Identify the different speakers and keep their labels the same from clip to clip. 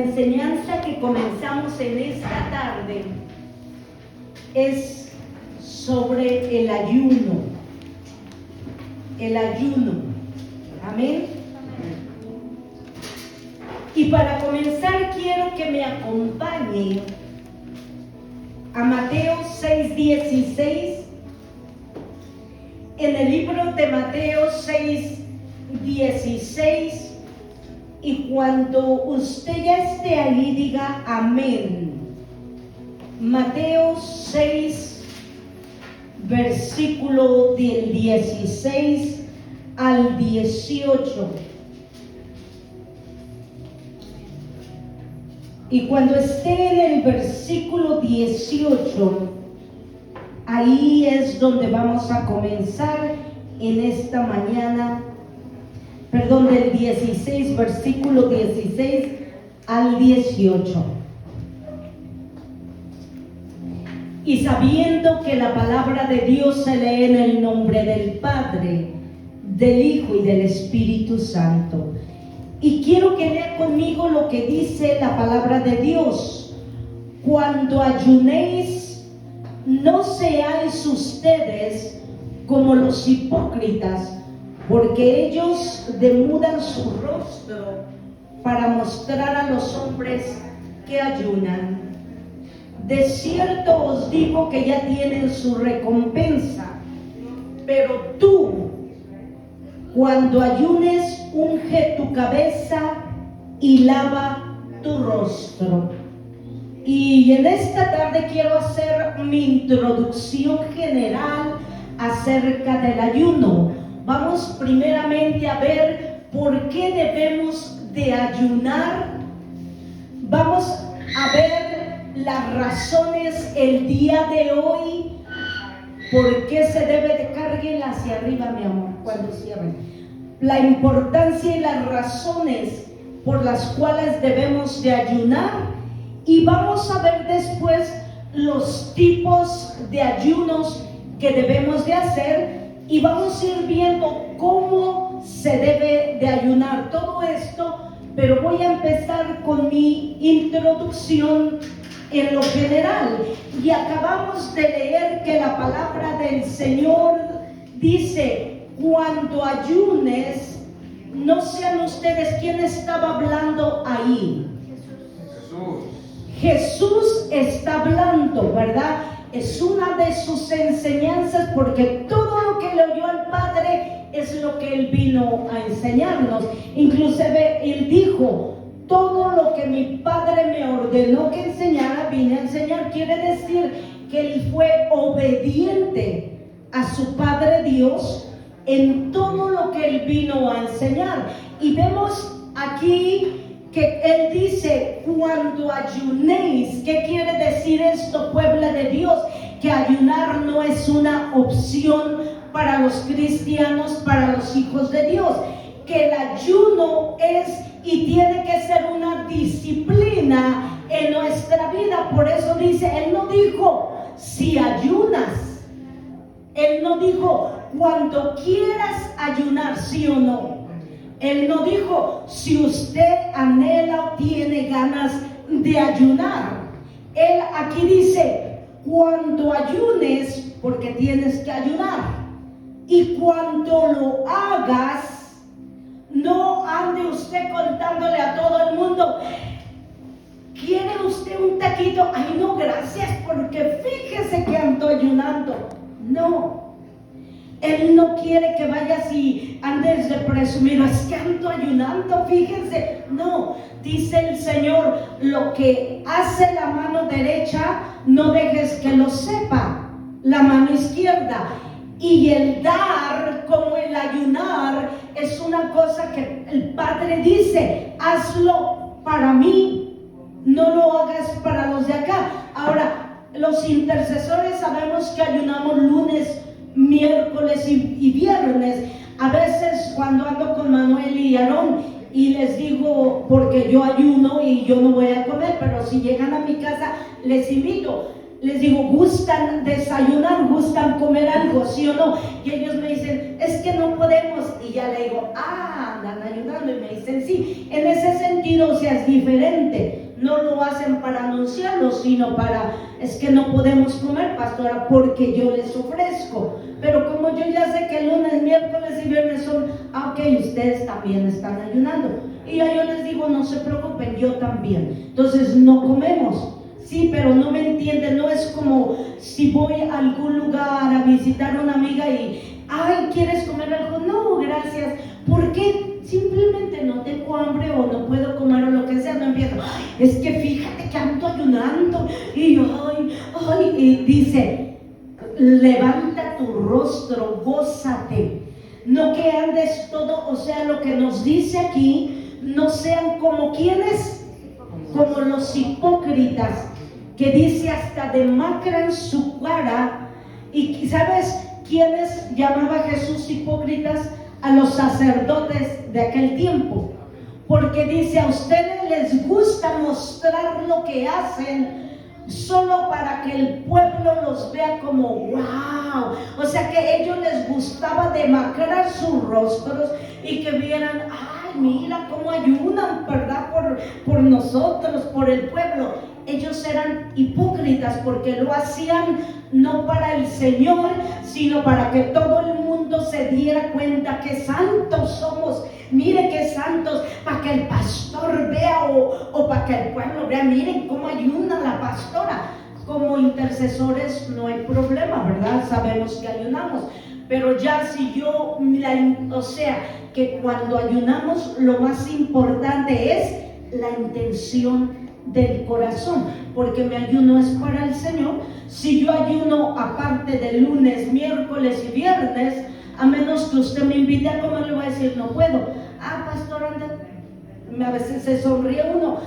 Speaker 1: La enseñanza que comenzamos en esta tarde es sobre el ayuno. El ayuno. Amén. Y para comenzar quiero que me acompañen a Mateo 6:16. En el libro de Mateo 6:16. Y cuando usted ya esté ahí, diga amén. Mateo 6, versículo del 16 al 18. Y cuando esté en el versículo 18, ahí es donde vamos a comenzar en esta mañana. Perdón, del 16, versículo 16 al 18. Y sabiendo que la palabra de Dios se lee en el nombre del Padre, del Hijo y del Espíritu Santo. Y quiero que lea conmigo lo que dice la palabra de Dios. Cuando ayunéis, no seáis ustedes como los hipócritas, porque ellos demudan su rostro para mostrar a los hombres que ayunan. De cierto os digo que ya tienen su recompensa. Pero tú, cuando ayunes, unge tu cabeza y lava tu rostro. Y en esta tarde quiero hacer mi introducción general acerca del ayuno. Vamos primeramente a ver por qué debemos de ayunar. Vamos a ver las razones el día de hoy. ¿Por qué se debe de carguen hacia arriba, mi amor, cuando cierren? La importancia y las razones por las cuales debemos de ayunar. Y vamos a ver después los tipos de ayunos que debemos de hacer. Y vamos a ir viendo cómo se debe de ayunar todo esto, pero voy a empezar con mi introducción en lo general. Y acabamos de leer que la palabra del Señor dice, cuando ayunes, no sean ustedes. ¿Quién estaba hablando ahí? Jesús está hablando, ¿verdad? Es una de sus enseñanzas, porque todo lo que le oyó al Padre es lo que Él vino a enseñarnos. Inclusive Él dijo, todo lo que mi Padre me ordenó que enseñara, vine a enseñar. Quiere decir que Él fue obediente a su Padre Dios en todo lo que Él vino a enseñar. Y vemos aquí que Él dice, cuando ayunéis. ¿Qué quiere decir esto, pueblo de Dios? Que ayunar no es una opción para los cristianos, para los hijos de Dios. Que el ayuno es y tiene que ser una disciplina en nuestra vida. Por eso dice, Él no dijo, si ayunas. Él no dijo, cuando quieras ayunar, sí o no. Él no dijo, si usted anhela o tiene ganas de ayunar. Él aquí dice, cuando ayunes, porque tienes que ayunar. Y cuando lo hagas, no ande usted contándole a todo el mundo, ¿quiere usted un taquito? Ay, no, gracias, porque fíjese que ando ayunando. No. Él no quiere que vayas y andes de presumido, es que ando ayunando, fíjense. No, dice el Señor, lo que hace la mano derecha, no dejes que lo sepa la mano izquierda. Y el dar, como el ayunar, es una cosa que el Padre dice, hazlo para mí, no lo hagas para los de acá. Ahora, los intercesores sabemos que ayunamos lunes, miércoles y viernes. A veces cuando ando con Manuel y Aarón y les digo, porque yo ayuno y yo no voy a comer, pero si llegan a mi casa les invito. les digo, ¿gustan desayunar? ¿Gustan comer algo? ¿Sí o no? Y ellos me dicen, es que no podemos. Y ya le digo, andan ayunando. Y me dicen, sí. En ese sentido, o sea, es diferente. No lo hacen para anunciarlo, sino para, es que no podemos comer, pastora, porque yo les ofrezco. Pero como yo ya sé que lunes, miércoles y viernes son, ok, ustedes también están ayunando. Y ya yo les digo, no se preocupen, yo también. Entonces no comemos. Sí, pero no me entienden, no es como si voy a algún lugar a visitar a una amiga y, ay, ¿quieres comer algo? No, gracias. ¿Por qué? Simplemente no tengo hambre o no puedo comer o lo que sea. No empiezo, ay, es que fíjate que ando ayunando y y dice, levanta tu rostro, gózate. No que andes todo, o sea, lo que nos dice aquí, no sean como quienes, como los hipócritas, que dice hasta demacran su cara. Y ¿sabes quiénes llamaba Jesús hipócritas? A los sacerdotes de aquel tiempo, porque dice, a ustedes les gusta mostrar lo que hacen solo para que el pueblo los vea como wow. O sea que a ellos les gustaba demacrar sus rostros y que vieran, ay, mira cómo ayudan, ¿verdad? Por nosotros, por el pueblo. Ellos eran hipócritas porque lo hacían no para el Señor, sino para que todo el mundo se diera cuenta que santos somos. Mire qué santos, para que el pastor vea o para que el pueblo vea, miren cómo ayuna la pastora. Como intercesores no hay problema, ¿verdad? Sabemos que ayunamos. Pero ya si yo, o sea, que cuando ayunamos lo más importante es la intención del corazón, porque mi ayuno es para el Señor. Si yo ayuno aparte de lunes, miércoles y viernes, a menos que usted me invite a comer, le voy a decir, no puedo. Ah, pastor, anda. A veces se sonríe uno,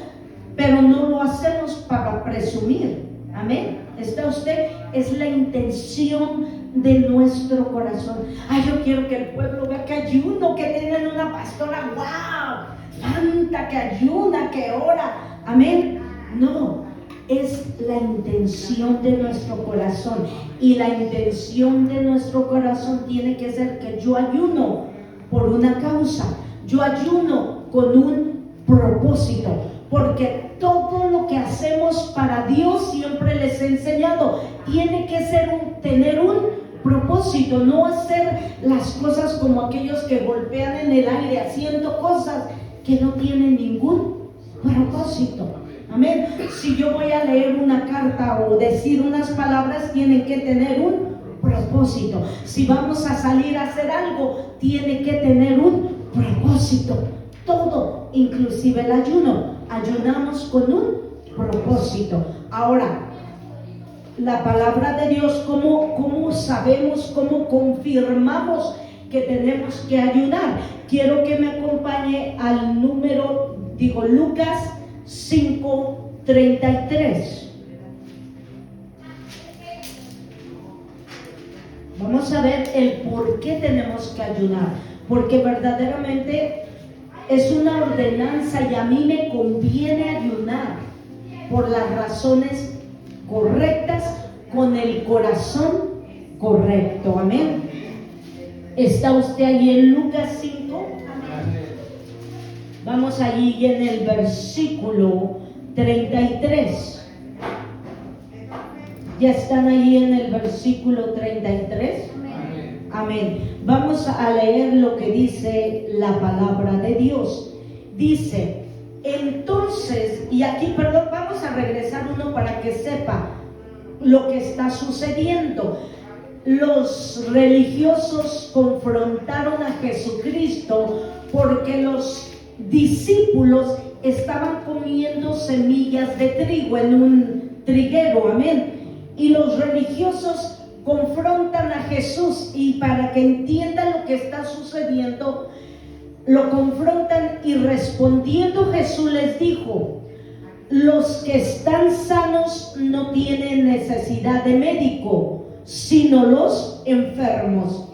Speaker 1: pero no lo hacemos para presumir. Amén. ¿Está usted? Es la intención de nuestro corazón. Ay, yo quiero que el pueblo vea que ayuno, que tienen una pastora, wow, santa, que ayuna, que ora. Amén. No, es la intención de nuestro corazón. Y la intención de nuestro corazón tiene que ser que yo ayuno por una causa. Yo ayuno con un propósito. Porque todo lo que hacemos para Dios, siempre les he enseñado, tiene que ser tener un propósito. No hacer las cosas como aquellos que golpean en el aire haciendo cosas que no tienen ningún propósito. Amén. Si yo voy a leer una carta o decir unas palabras, tienen que tener un propósito. Si vamos a salir a hacer algo, tiene que tener un propósito. Todo, inclusive el ayuno, ayunamos con un propósito. Ahora, la palabra de Dios, ¿cómo sabemos, cómo confirmamos que tenemos que ayunar? Quiero que me acompañe al Lucas 5:33. Vamos a ver el por qué tenemos que ayunar, porque verdaderamente es una ordenanza y a mí me conviene ayunar por las razones correctas, con el corazón correcto. Amén. ¿Está usted allí en Lucas 5? Vamos allí en el versículo 33. ¿Ya están allí en el versículo 33? Amén. Vamos a leer lo que dice la palabra de Dios. Dice, entonces, y aquí, perdón, vamos a regresar uno para que sepa lo que está sucediendo. Los religiosos confrontaron a Jesucristo porque los discípulos estaban comiendo semillas de trigo en un triguero. Amén. Y los religiosos confrontan a Jesús, y para que entienda lo que está sucediendo, lo confrontan, y respondiendo Jesús les dijo: los que están sanos no tienen necesidad de médico, sino los enfermos.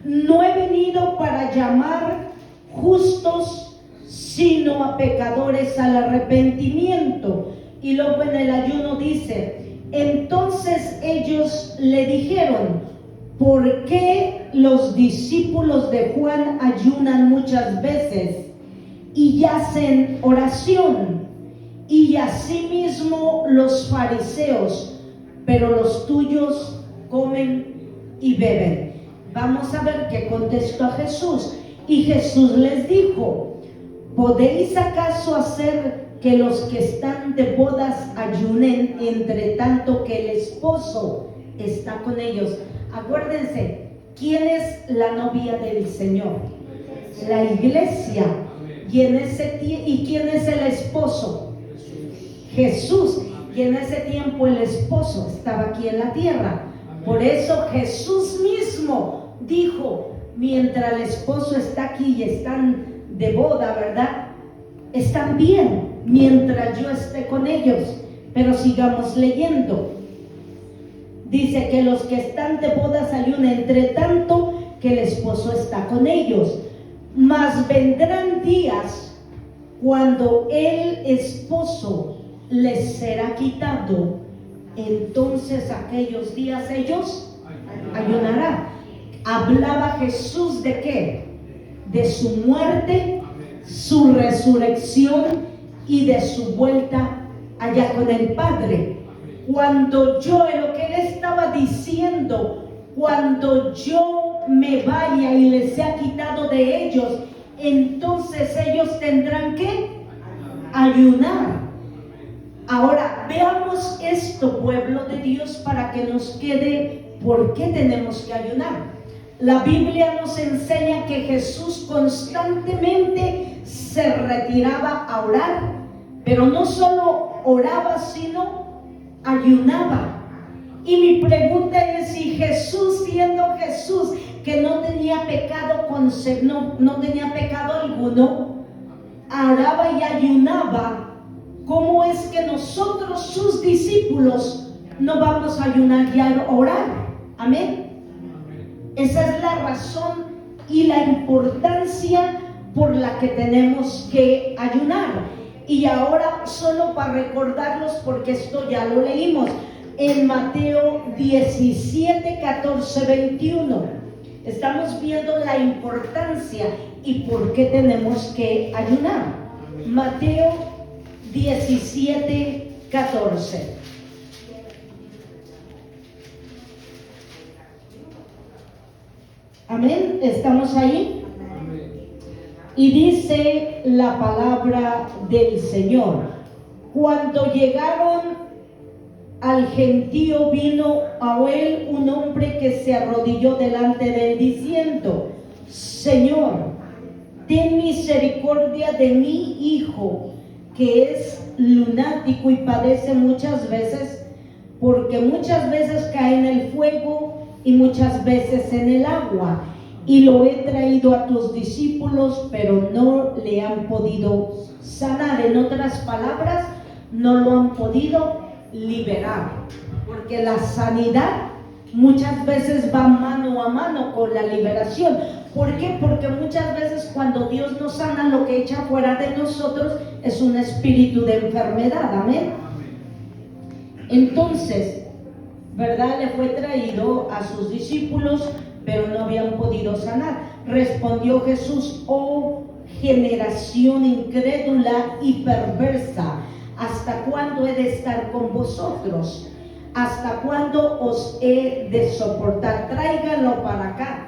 Speaker 1: No he venido para llamar justos, sino a pecadores al arrepentimiento. Y luego en el ayuno dice: Entonces ellos le dijeron: ¿por qué los discípulos de Juan ayunan muchas veces y hacen oración? Y asimismo los fariseos, pero los tuyos comen y beben. Vamos a ver qué contestó Jesús. Y Jesús les dijo: ¿podéis acaso hacer que los que están de bodas ayunen entre tanto que el esposo está con ellos? Acuérdense, ¿quién es la novia del Señor? La iglesia. ¿Y quién es el esposo? Jesús. Y en ese tiempo el esposo estaba aquí en la tierra. Por eso Jesús mismo dijo: mientras el esposo está aquí y están de boda, ¿verdad? Están bien mientras yo esté con ellos. Pero sigamos leyendo. Dice que los que están de bodas ayunan entre tanto que el esposo está con ellos. Mas vendrán días cuando el esposo les será quitado. Entonces aquellos días ellos ayunarán. Hablaba Jesús ¿de qué? De su muerte, su resurrección y de su vuelta allá con el Padre. Cuando yo, lo que él estaba diciendo, cuando yo me vaya y les sea quitado de ellos, entonces ellos tendrán que ayunar. Ahora veamos esto, pueblo de Dios, para que nos quede por qué tenemos que ayunar. La Biblia nos enseña que Jesús constantemente se retiraba a orar, pero no solo oraba, sino ayunaba. Y mi pregunta es: si Jesús, siendo Jesús, que no tenía pecado no tenía pecado alguno, oraba y ayunaba, ¿cómo es que nosotros, sus discípulos, no vamos a ayunar y a orar? Amén. Esa es la razón y la importancia por la que tenemos que ayunar. Y ahora, solo para recordarlos, porque esto ya lo leímos en Mateo 17, 14, 21. Estamos viendo la importancia y por qué tenemos que ayunar. Mateo 17, 14. Amén, ¿estamos ahí? Y dice la palabra del Señor: cuando llegaron al gentío, vino a él un hombre que se arrodilló delante de él diciendo: Señor, ten misericordia de mi hijo, que es lunático y padece muchas veces, porque muchas veces cae en el fuego y muchas veces en el agua. Y lo he traído a tus discípulos, pero no le han podido sanar. En otras palabras, no lo han podido liberar, porque la sanidad muchas veces va mano a mano con la liberación. ¿Por qué? Porque muchas veces cuando Dios nos sana, lo que echa fuera de nosotros es un espíritu de enfermedad. Amén. Entonces, ¿verdad? Le fue traído a sus discípulos, pero no habían podido sanar. Respondió Jesús: oh generación incrédula y perversa, ¿hasta cuándo he de estar con vosotros? ¿Hasta cuándo os he de soportar? Tráiganlo para acá.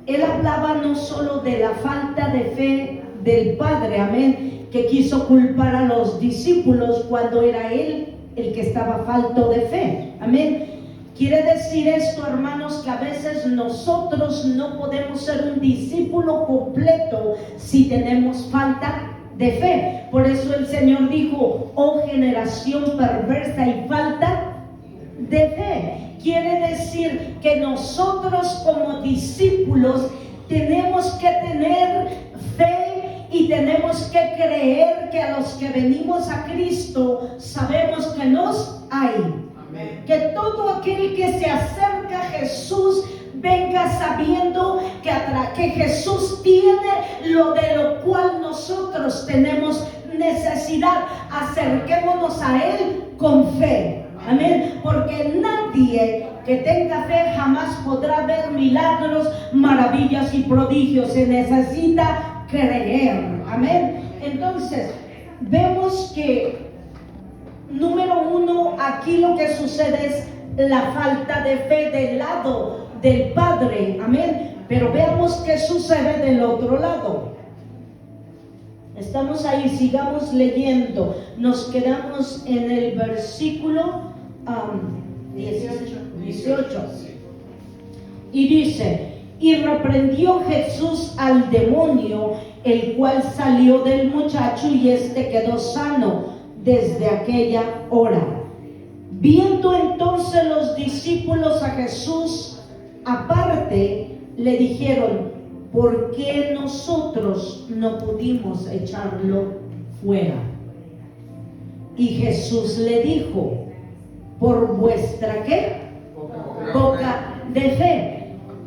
Speaker 1: Él hablaba no solo de la falta de fe del Padre, amén, que quiso culpar a los discípulos cuando era él el que estaba falto de fe, amén. Quiere decir esto, hermanos, que a veces nosotros no podemos ser un discípulo completo si tenemos falta de fe. Por eso el Señor dijo: oh generación perversa y falta de fe. Quiere decir que nosotros como discípulos tenemos que tener fe y tenemos que creer que a los que venimos a Cristo sabemos que nos hay. Amén. Que todo aquel que se acerca a Jesús venga sabiendo que Jesús tiene lo de lo cual nosotros tenemos necesidad. Acerquémonos a Él con fe. Amén. Porque nadie que tenga fe jamás podrá ver milagros, maravillas y prodigios. Se necesita creer. Amén. Entonces, vemos que número uno, aquí lo que sucede es la falta de fe del lado del Padre. Amén. Pero veamos qué sucede del otro lado. Estamos ahí, sigamos leyendo. Nos quedamos en el versículo 18. Y dice: y reprendió Jesús al demonio, el cual salió del muchacho, y éste quedó sano desde aquella hora. Viendo entonces los discípulos a Jesús aparte, le dijeron: ¿por qué nosotros no pudimos echarlo fuera? Y Jesús le dijo: por vuestra ¿qué? Poca de fe.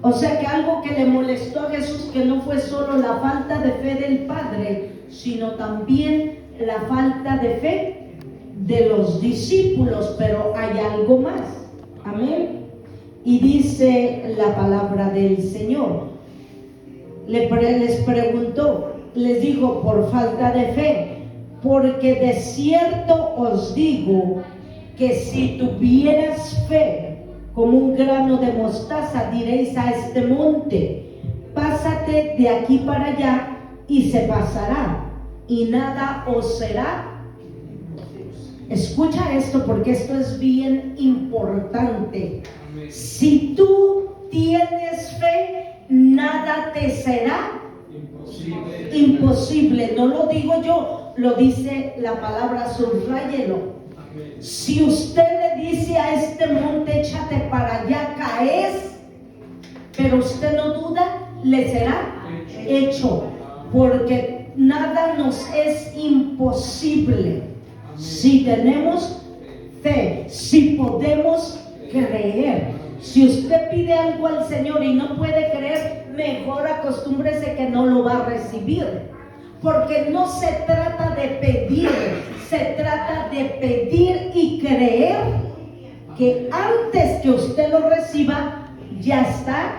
Speaker 1: O sea que algo que le molestó a Jesús, que no fue solo la falta de fe del Padre, sino también la falta de fe de los discípulos. Pero hay algo más. Amén. Y dice la palabra del Señor. Les preguntó, les dijo: por falta de fe, porque de cierto os digo que si tuvieras fe como un grano de mostaza, diréis a este monte: pásate de aquí para allá, y se pasará, y nada os será. Escucha esto, porque esto es bien importante. Si tú tienes fe, nada te será imposible. No lo digo yo, lo dice la palabra, subráyelo. Si usted le dice a este monte: échate para allá, caes, pero usted no duda, le será hecho, porque nada nos es imposible si tenemos fe, si podemos creer. Si usted pide algo al Señor y no puede creer, mejor acostúmbrese que no lo va a recibir. Porque no se trata de pedir, se trata de pedir y creer que antes que usted lo reciba, ya está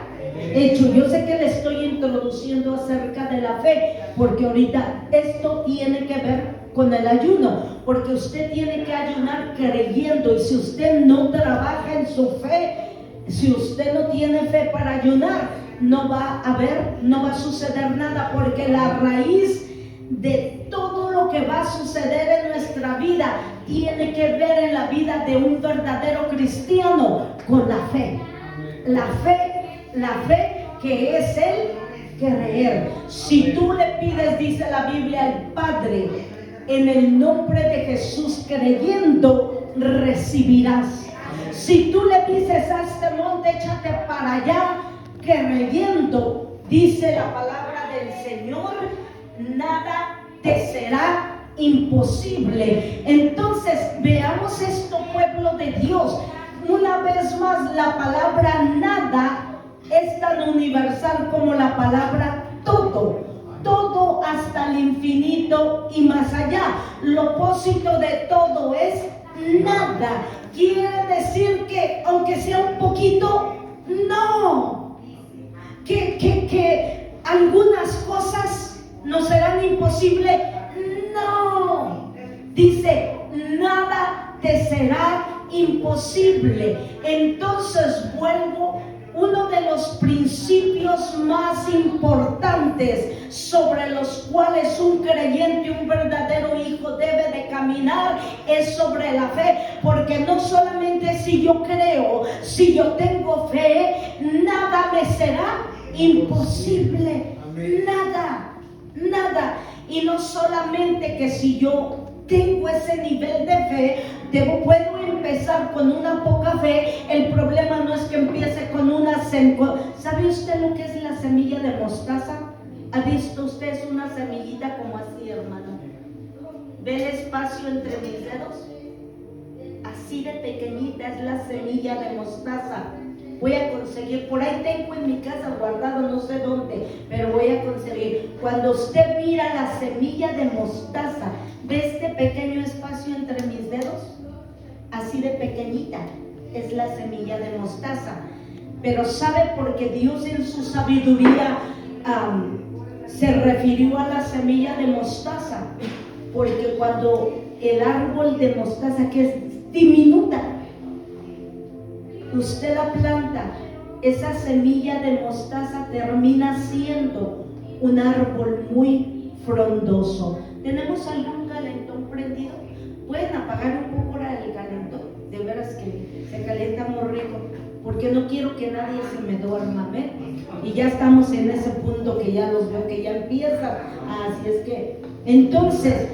Speaker 1: hecho. Yo sé que le estoy introduciendo acerca de la fe, porque ahorita esto tiene que ver con el ayuno, porque usted tiene que ayunar creyendo. Y si usted no trabaja en su fe, si usted no tiene fe para ayunar, no va a suceder nada, porque la raíz de todo lo que va a suceder en nuestra vida tiene que ver en la vida de un verdadero cristiano con la fe. La fe que es el creer. Si tú le pides, dice la Biblia, al Padre en el nombre de Jesús, creyendo, recibirás. Si tú le dices a este monte: échate para allá, creyendo, dice la palabra del Señor, nada te será imposible. Entonces veamos esto, pueblo de Dios. Una vez más, la palabra nada es tan universal como la palabra todo. Todo hasta el infinito y más allá. Lo opósito de todo es nada. Quiere decir que aunque sea un poquito, no. Que algunas cosas no serán imposibles, no. Dice: nada te será imposible. Entonces vuelvo. Uno de los principios más importantes sobre los cuales un creyente, un verdadero hijo debe de caminar, es sobre la fe. Porque no solamente si yo creo, si yo tengo fe, nada me será imposible. Nada. Y no solamente que si yo tengo ese nivel de fe, puedo empezar con una poca fe. El problema no es que empiece con una semilla. ¿Sabe usted lo que es la semilla de mostaza? ¿Ha visto usted una semillita como así, hermano? ¿Ve el espacio entre mis dedos? Así de pequeñita es la semilla de mostaza. Voy a conseguir, por ahí tengo en mi casa guardado, no sé dónde, pero voy a conseguir. Cuando usted mira la semilla de mostaza, ¿ve este pequeño espacio entre mis dedos? Así de pequeñita, es la semilla de mostaza. Pero ¿sabe por qué Dios en su sabiduría se refirió a la semilla de mostaza? Porque cuando el árbol de mostaza, que es diminuta, usted la planta, esa semilla de mostaza termina siendo un árbol muy frondoso. ¿Tenemos algún calentón prendido? ¿Pueden apagar un poco el calentón? De veras que se calienta muy rico, porque no quiero que nadie se me duerma, ¿ven? Y ya estamos en ese punto que ya los veo que ya empieza. Así es que, entonces,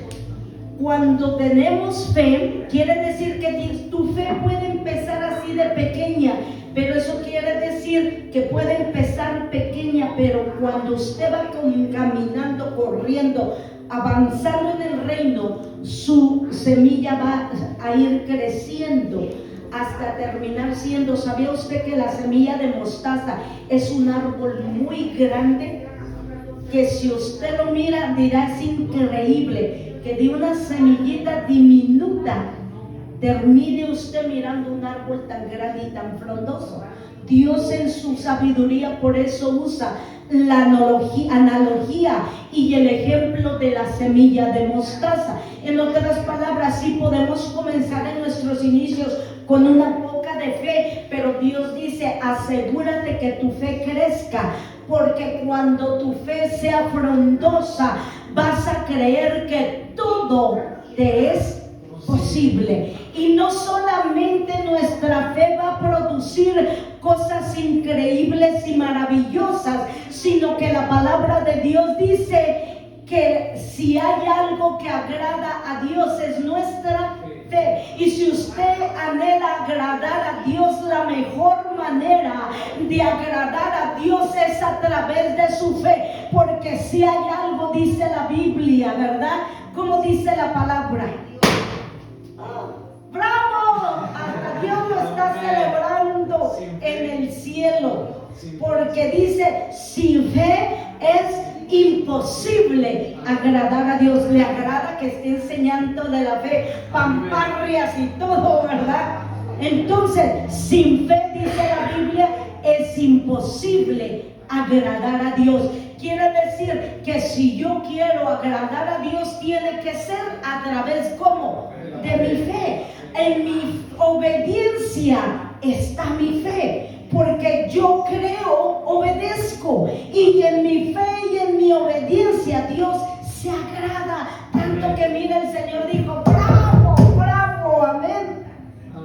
Speaker 1: cuando tenemos fe, quiere decir que tu fe puede empezar así de pequeña, pero eso quiere decir que puede empezar pequeña, pero cuando usted va caminando, corriendo, avanzando en el reino, su semilla va a ir creciendo hasta terminar siendo. ¿Sabía usted que la semilla de mostaza es un árbol muy grande? Que si usted lo mira dirá, es increíble que de una semillita diminuta termine usted mirando un árbol tan grande y tan frondoso. Dios en su sabiduría por eso usa la analogía y el ejemplo de la semilla de mostaza. En otras palabras, sí podemos comenzar en nuestros inicios con una poca de fe, pero Dios dice, asegúrate que tu fe crezca, porque cuando tu fe sea frondosa, vas a creer que todo te es posible. Y no solamente nuestra fe va a producir cosas increíbles y maravillosas, sino que la palabra de Dios dice que si hay algo que agrada a Dios es nuestra fe. Y si usted anhela agradar a Dios, la mejor manera de agradar a Dios es a través de su fe, porque si hay algo, dice la Biblia, ¿verdad? Como dice la palabra. ¡Bravo! Hasta Dios lo está celebrando en el cielo, porque dice, sin fe es imposible agradar a Dios. Le agrada que esté enseñando de la fe, pamparrias y todo, ¿verdad? Entonces, sin fe, dice la Biblia, es imposible agradar a Dios. Quiere decir que si yo quiero agradar a Dios, tiene que ser a través, ¿cómo? De mi fe. En mi obediencia está mi fe, porque yo creo, obedezco, y en mi fe y en mi obediencia Dios se agrada, tanto que mira, el Señor dijo, bravo, bravo, amén.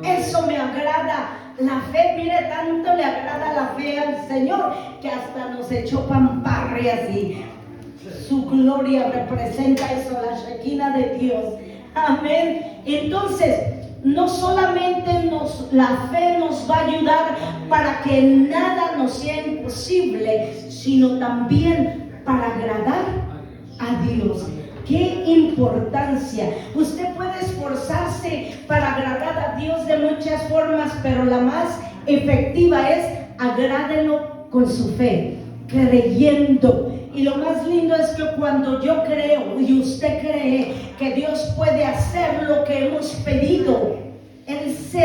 Speaker 1: Eso me agrada. La fe, mire, tanto le agrada la fe al Señor que hasta nos echó pamparrias, y su gloria representa eso, la Shekinah de Dios. Amén. Entonces, no solamente la fe nos va a ayudar para que nada nos sea imposible, sino también para agradar a Dios. ¡Qué importancia! Usted puede esforzarse para agradar a Dios de muchas formas, pero la más efectiva es agrádelo con su fe, creyendo. Y lo más lindo es que cuando yo creo y usted cree que Dios puede hacer lo que hemos pedido, Él se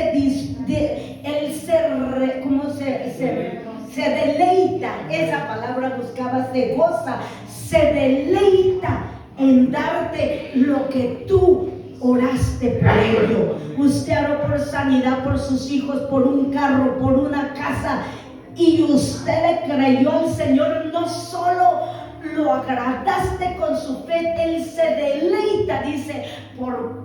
Speaker 1: deleita, esa palabra buscaba, se goza, se deleita en darte lo que tú oraste por ello. Usted oró por sanidad, por sus hijos, por un carro, por una casa, y usted le creyó al Señor. No solo lo agradaste con su fe, Él se deleita, dice,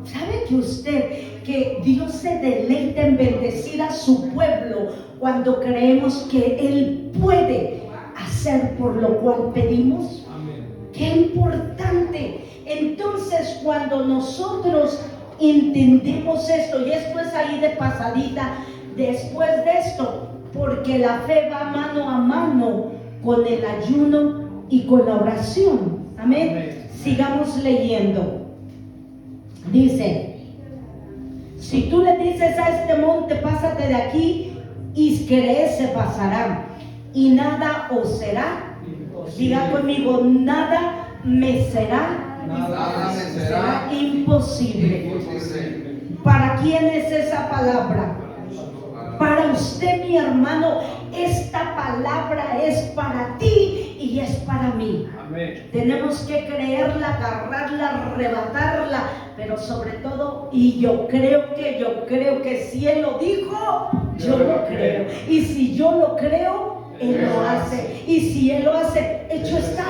Speaker 1: ¿sabe que usted, que Dios se deleita en bendecir a su pueblo cuando creemos que Él puede hacer por lo cual pedimos? ¡Qué importante! Entonces, cuando nosotros entendemos esto, y esto es ahí de pasadita, después de esto, porque la fe va mano a mano con el ayuno y con la oración. Amén. Amén. Sigamos leyendo. Dice, si tú le dices a este monte, pásate de aquí, y crees, se pasará, y nada os será. Diga conmigo, nada me será imposible. ¿Para quién es esa palabra? Para usted, mi hermano. Esta palabra es para ti y es para mí. Amén. Tenemos que creerla, agarrarla, arrebatarla, pero sobre todo, y yo creo que si Él lo dijo, yo lo creo. Y si yo lo creo, Él lo hace. Y si Él lo hace, hecho está.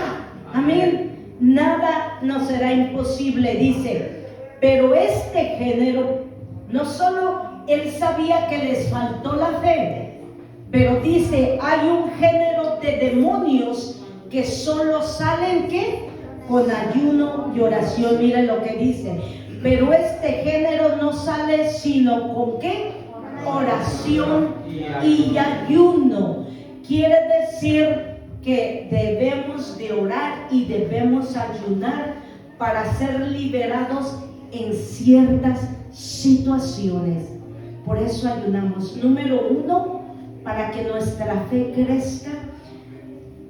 Speaker 1: Amén. Nada nos será imposible, dice. Pero este género, no solo Él sabía que les faltó la fe, pero dice, hay un género de demonios que solo salen, ¿qué? Con ayuno y oración. Miren lo que dice. Pero este género no sale sino con ¿qué? Oración y ayuno. Quiere decir que debemos de orar y debemos ayunar para ser liberados en ciertas situaciones. Por eso ayunamos. Número 1, para que nuestra fe crezca,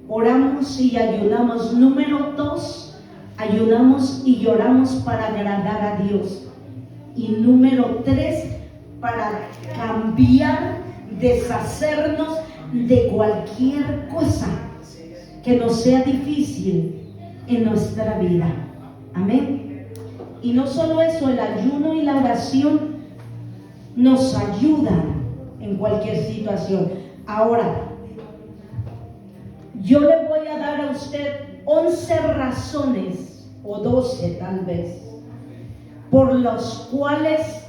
Speaker 1: oramos y ayunamos. Número 2, ayunamos y lloramos para agradar a Dios. Y número 3, para cambiar, deshacernos de cualquier cosa que nos sea difícil en nuestra vida. Amén. Y no solo eso, el ayuno y la oración nos ayudan en cualquier situación. Ahora, yo le voy a dar a usted 11 razones, o 12 tal vez, por las cuales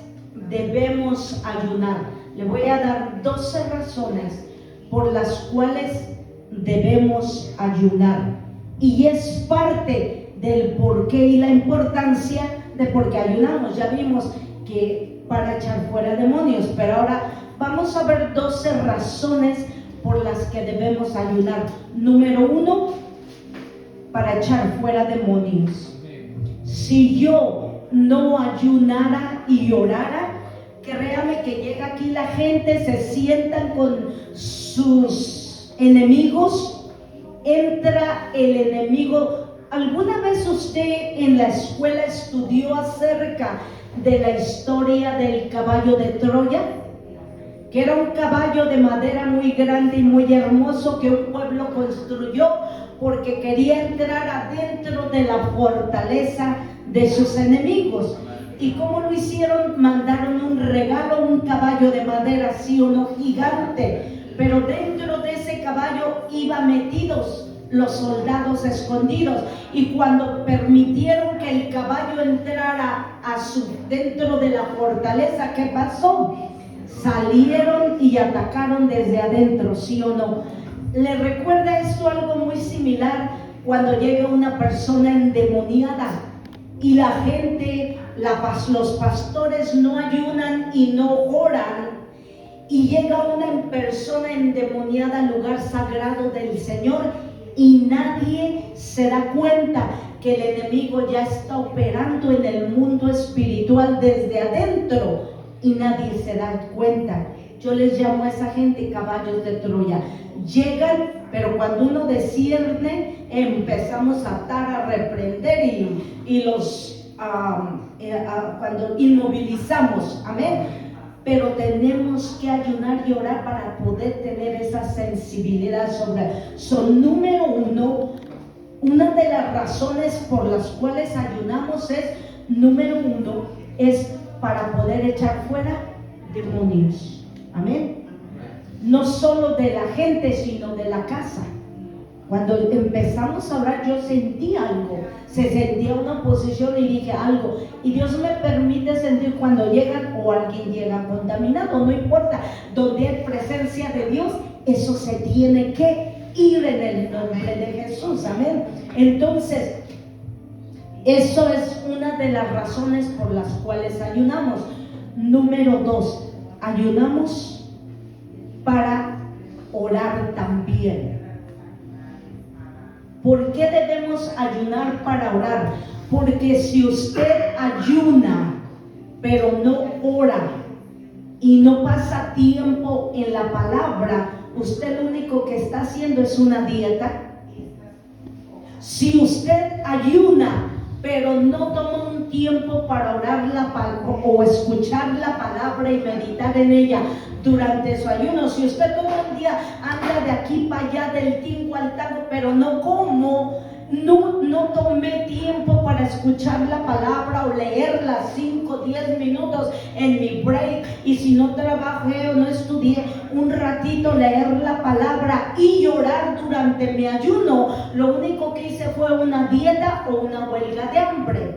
Speaker 1: debemos ayunar. Le voy a dar 12 razones por las cuales debemos ayunar. Y es parte del porqué y la importancia de por qué ayunamos. Ya vimos que para echar fuera demonios, pero ahora vamos a ver 12 razones por las que debemos ayunar. Número 1, para echar fuera demonios. Si yo no ayunara y orara, créame que llega aquí la gente, se sientan con sus enemigos, entra el enemigo. ¿Alguna vez usted en la escuela estudió acerca de la historia del caballo de Troya? Que era un caballo de madera muy grande y muy hermoso que un pueblo construyó porque quería entrar adentro de la fortaleza de sus enemigos. ¿Y cómo lo hicieron? Mandaron un regalo, un caballo de madera, sí o no, gigante, pero dentro de ese caballo iban metidos los soldados escondidos, y cuando permitieron que el caballo entrara dentro de la fortaleza, ¿qué pasó? Salieron y atacaron desde adentro, ¿sí o no? ¿Le recuerda esto algo muy similar cuando llega una persona endemoniada y la gente, los pastores no ayunan y no oran, y llega una persona endemoniada al lugar sagrado del Señor y nadie se da cuenta que el enemigo ya está operando en el mundo espiritual desde adentro y nadie se da cuenta? Yo les llamo a esa gente caballos de Troya. Llegan, pero cuando uno discierne, empezamos a atar, a reprender y los cuando inmovilizamos, amén. Pero tenemos que ayunar y orar para poder tener esa sensibilidad sobre. Número 1, una de las razones por las cuales ayunamos número 1, es para poder echar fuera demonios. Amén. No solo de la gente, sino de la casa. Cuando empezamos a orar, yo sentí algo, se sentía una oposición y dije algo, y Dios me permite sentir cuando llegan o alguien llega contaminado, no importa, donde hay presencia de Dios, eso se tiene que ir en el nombre de Jesús, amén. Entonces, eso es una de las razones por las cuales ayunamos. Número 2, ayunamos para orar también. ¿Por qué debemos ayunar para orar? Porque si usted ayuna, pero no ora y no pasa tiempo en la palabra, usted lo único que está haciendo es una dieta. Si usted ayuna, pero no toma un un tiempo para orar o escuchar la palabra y meditar en ella durante su ayuno. Si usted todo el día anda de aquí para allá, del tingo al tango, pero no tomé tiempo para escuchar la palabra o leerla 5, 10 minutos en mi break, y si no trabajé o no estudié un ratito, leer la palabra y orar durante mi ayuno, lo único que hice fue una dieta o una huelga de hambre.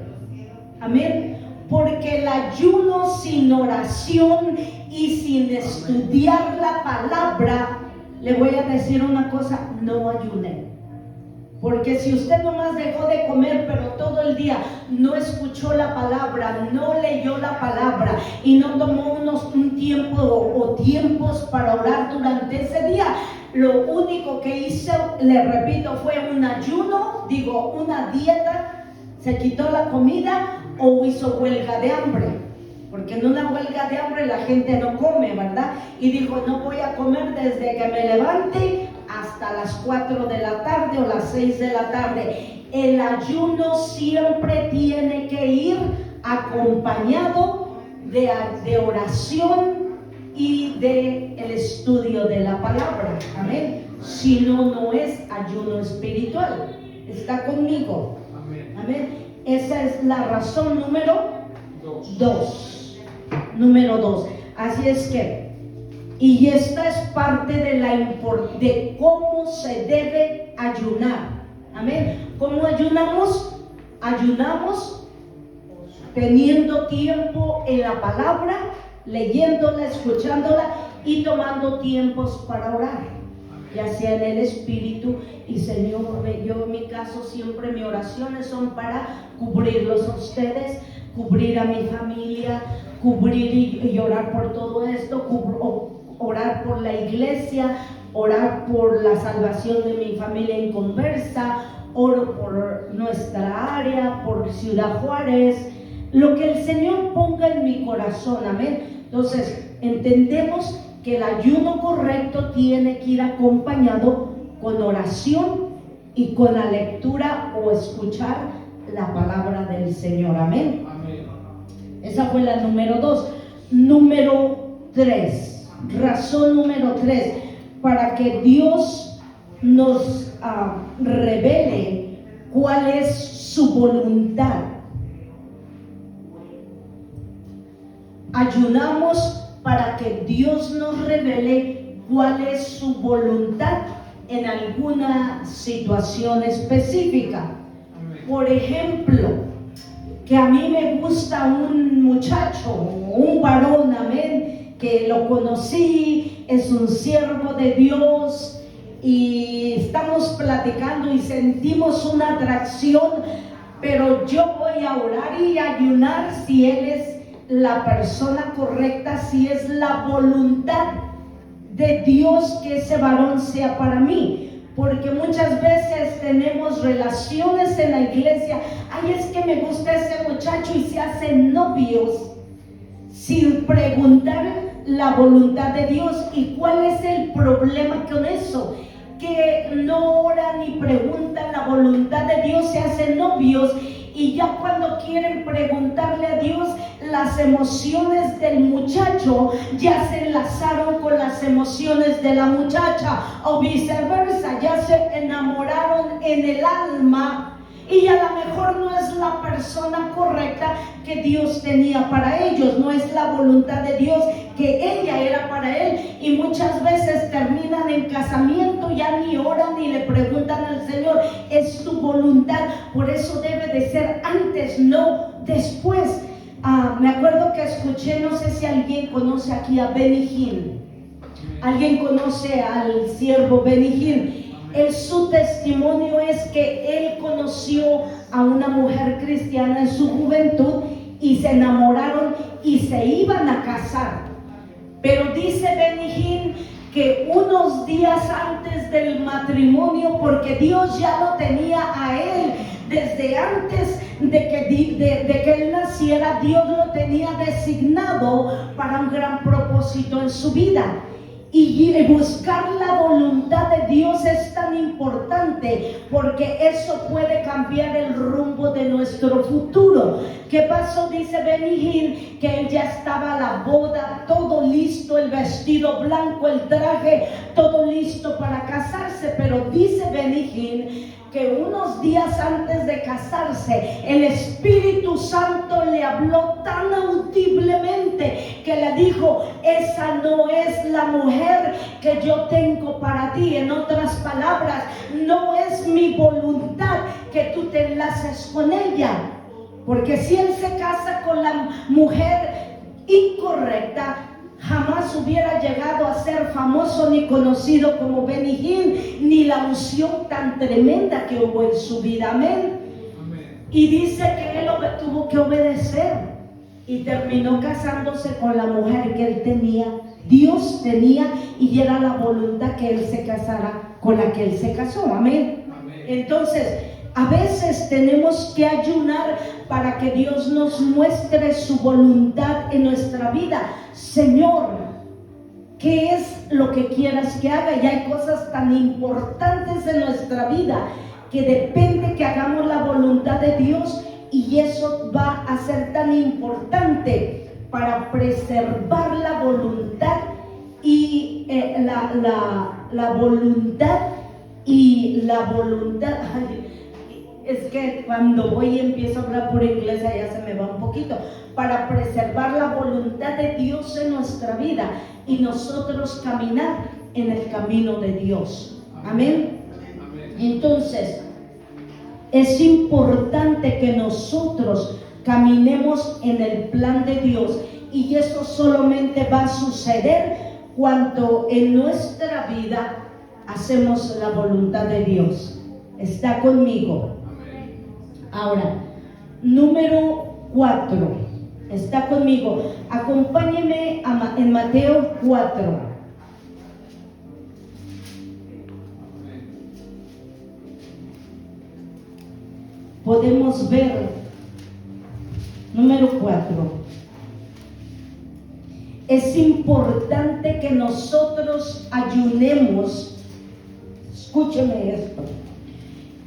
Speaker 1: Amén. Porque el ayuno sin oración y sin estudiar la palabra, le voy a decir una cosa, no ayuné. Porque si usted nomás dejó de comer, pero todo el día no escuchó la palabra, no leyó la palabra y no tomó un tiempo o tiempos para orar durante ese día, lo único que hizo, le repito, fue un ayuno, una dieta, se quitó la comida o hizo huelga de hambre. Porque en una huelga de hambre la gente no come, ¿verdad? Y dijo, no voy a comer desde que me levante hasta las 4 de la tarde o las 6 de la tarde. El ayuno siempre tiene que ir acompañado de oración y de el estudio de la palabra. Amén. Si no, no es ayuno espiritual. ¿Está conmigo? Amén. Esa es la razón número 2. Número 2. Así es que, y esta es parte de cómo se debe ayunar. Amén. ¿Cómo ayunamos? Ayunamos teniendo tiempo en la palabra, leyéndola, escuchándola y tomando tiempos para orar, ya sea en el espíritu. Y Señor, yo en mi caso siempre mis oraciones son para cubrirlos a ustedes, cubrir a mi familia, cubrir y orar por todo esto, orar por la iglesia, orar por la salvación de mi familia en Conversa, oro por nuestra área, por Ciudad Juárez, lo que el Señor ponga en mi corazón. Amén. Entonces entendemos que el ayuno correcto tiene que ir acompañado con oración y con la lectura o escuchar la palabra del Señor. Amén. Esa fue la número 2. Número 3, razón número 3, para que Dios nos revele cuál es su voluntad. Ayunamos para que Dios nos revele cuál es su voluntad en alguna situación específica. Por ejemplo, que a mí me gusta un muchacho, un varón, amén, que lo conocí, es un siervo de Dios y estamos platicando y sentimos una atracción, pero yo voy a orar y ayunar si él es la persona correcta, si es la voluntad de Dios que ese varón sea para mí. Porque muchas veces tenemos relaciones en la iglesia, ay, es que me gusta ese muchacho, y se hacen novios sin preguntar la voluntad de Dios. ¿Y cuál es el problema con eso? Que no oran ni preguntan la voluntad de Dios, se hacen novios, y ya cuando quieren preguntarle a Dios, las emociones del muchacho ya se enlazaron con las emociones de la muchacha, o viceversa, ya se enamoraron en el alma, y a lo mejor no es la persona correcta que Dios tenía para ellos, no es la voluntad de Dios que ella era para él, y muchas veces terminan en casamiento, ya ni oran ni le preguntan al Señor, es tu voluntad. Por eso debe de ser antes, no después. Me acuerdo que escuché, no sé si alguien conoce aquí a Benny Hinn. ¿Alguien conoce al siervo Benny Hinn? Su testimonio es que él conoció a una mujer cristiana en su juventud y se enamoraron y se iban a casar. Pero dice Benny Hinn que unos días antes del matrimonio, porque Dios ya lo tenía a él desde antes de que él naciera, Dios lo tenía designado para un gran propósito en su vida. Y buscar la voluntad de Dios es tan importante porque eso puede cambiar el rumbo de nuestro futuro. ¿Qué pasó? Dice Benny Hinn que él ya estaba a la boda, todo listo, el vestido blanco, el traje, todo listo para casarse. Pero dice Benny Hinn que unos días antes de casarse, el Espíritu Santo le habló tan audiblemente que le dijo: esa no es la mujer que yo tengo para ti. En otras palabras, no es mi voluntad que tú te enlaces con ella. Porque si él se casa con la mujer incorrecta, jamás hubiera llegado a ser famoso ni conocido como Benny Hinn, ni la unción tan tremenda que hubo en su vida. Amén. Y dice que él tuvo que obedecer y terminó casándose con la mujer que él tenía, Dios tenía, y era la voluntad que él se casara con la que él se casó. Amén. Entonces, a veces tenemos que ayunar para que Dios nos muestre su voluntad en nuestra vida. Señor, ¿qué es lo que quieras que haga? Y hay cosas tan importantes en nuestra vida que depende que hagamos la voluntad de Dios, y eso va a ser tan importante para preservar la voluntad y la voluntad y la voluntad. Es que cuando voy y empiezo a hablar por inglés ya se me va un poquito. Para preservar la voluntad de Dios en nuestra vida y nosotros caminar en el camino de Dios. Amén. Entonces, es importante que nosotros caminemos en el plan de Dios, y eso solamente va a suceder cuando en nuestra vida hacemos la voluntad de Dios. ¿Está conmigo? Ahora, número 4, está conmigo. Acompáñeme en Mateo 4. Podemos ver, número 4. Es importante que nosotros ayunemos. Escúcheme esto.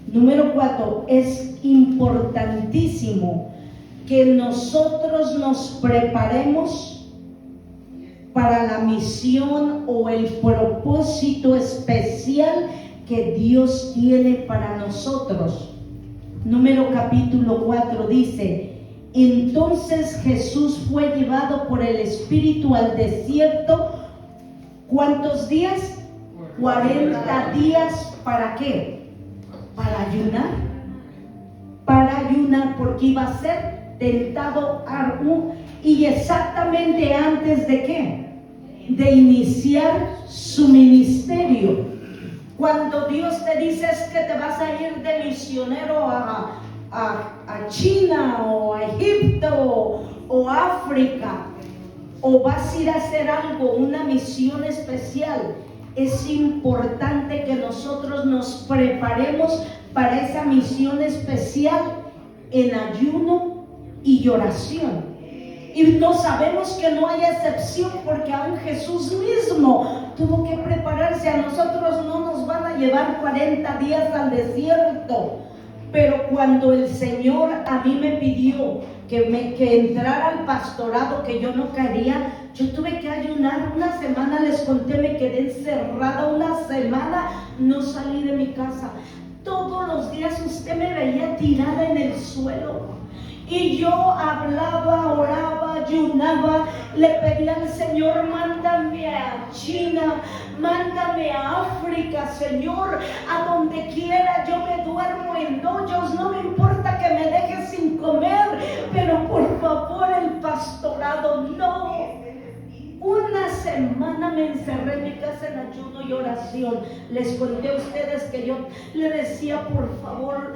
Speaker 1: Número 4, es importantísimo que nosotros nos preparemos para la misión o el propósito especial que Dios tiene para nosotros. Capítulo 4 dice: entonces Jesús fue llevado por el Espíritu al desierto. ¿Cuántos días? 40 días. ¿Para qué? Para ayunar. Para ayunar, porque iba a ser tentado y exactamente antes de ¿qué? De iniciar su ministerio. Cuando Dios te dice que te vas a ir de misionero a China o a Egipto o África, o vas a ir a hacer algo, una misión especial, es importante que nosotros nos preparemos para esa misión especial en ayuno y oración. Y no sabemos que no hay excepción, porque aún Jesús mismo tuvo que prepararse. A nosotros no nos van a llevar 40 días al desierto. Pero cuando el Señor a mí me pidió que entrara al pastorado, que yo no quería, yo tuve que ayunar una semana. Les conté, me quedé encerrada una semana, no salí de mi casa. Todos los días usted me veía tirada en el suelo. Y yo hablaba, oraba, ayunaba, le pedía al Señor: mándame a China, mándame a África, Señor, a donde quiera. Yo me duermo en hoyos, no me importa que me dejes sin comer, pero por favor el pastorado no. Una semana me encerré en mi casa en ayuno y oración. Les conté a ustedes que yo le decía: por favor,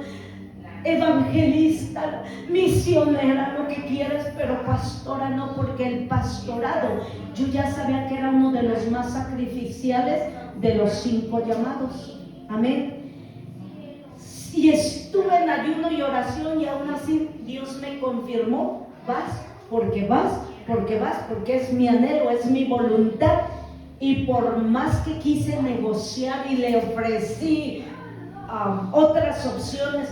Speaker 1: evangelista, misionera, lo que quieras, pero pastora no, porque el pastorado, yo ya sabía que era uno de los más sacrificiales de los 5 llamados. Amén. Y estuve en ayuno y oración, y aún así Dios me confirmó: vas, porque es mi anhelo, es mi voluntad Y por más que quise negociar y le ofrecí otras opciones,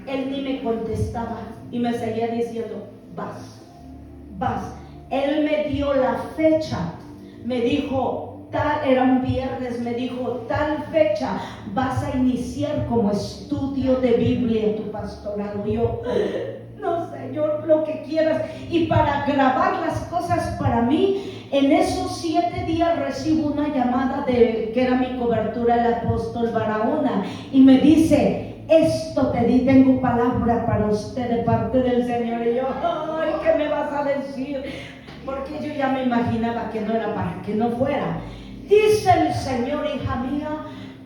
Speaker 1: él ni me contestaba y me seguía diciendo, vas. Él me dio la fecha, me dijo, era un viernes, me dijo, tal fecha vas a iniciar como estudio de Biblia tu pastorado. Y yo, no, Señor, lo que quieras. Y para grabar las cosas para mí, en esos 7 días recibo una llamada que era mi cobertura, el apóstol Barahona, y me dice, esto te di, tengo palabra para usted de parte del Señor. Y yo, ay, ¿qué me vas a decir? Porque yo ya me imaginaba que no era para que no fuera. Dice el Señor, hija mía,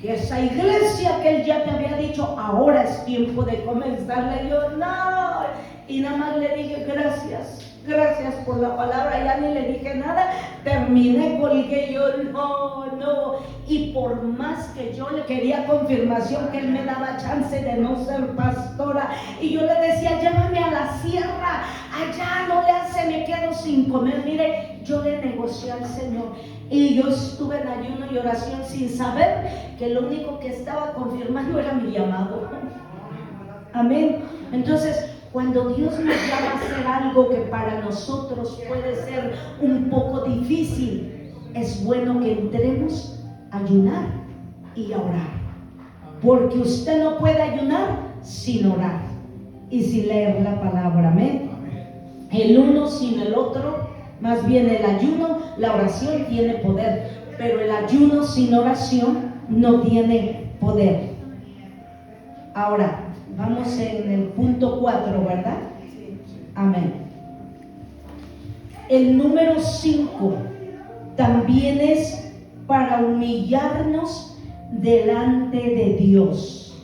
Speaker 1: que esa iglesia que Él ya te había dicho, ahora es tiempo de comenzarla. Y yo, no. Y nada más le dije, gracias por la palabra. Ya ni le dije nada, terminé, colgué. Yo, no. Y por más que yo le quería confirmación que Él me daba chance de no ser pastora, y yo le decía, llévame a la sierra, allá no le hace, me quedo sin comer. Mire, yo le negocié al Señor, y yo estuve en ayuno y oración sin saber que lo único que estaba confirmando era mi llamado. Amén. Entonces, cuando Dios nos llama a hacer algo que para nosotros puede ser un poco difícil, es bueno que entremos a ayunar y a orar, porque usted no puede ayunar sin orar y sin leer la palabra. Amén. El uno sin el otro, más bien el ayuno, la oración tiene poder, pero el ayuno sin oración no tiene poder. Ahora, vamos en el punto 4, ¿verdad? Amén. El número 5 también es para humillarnos delante de Dios.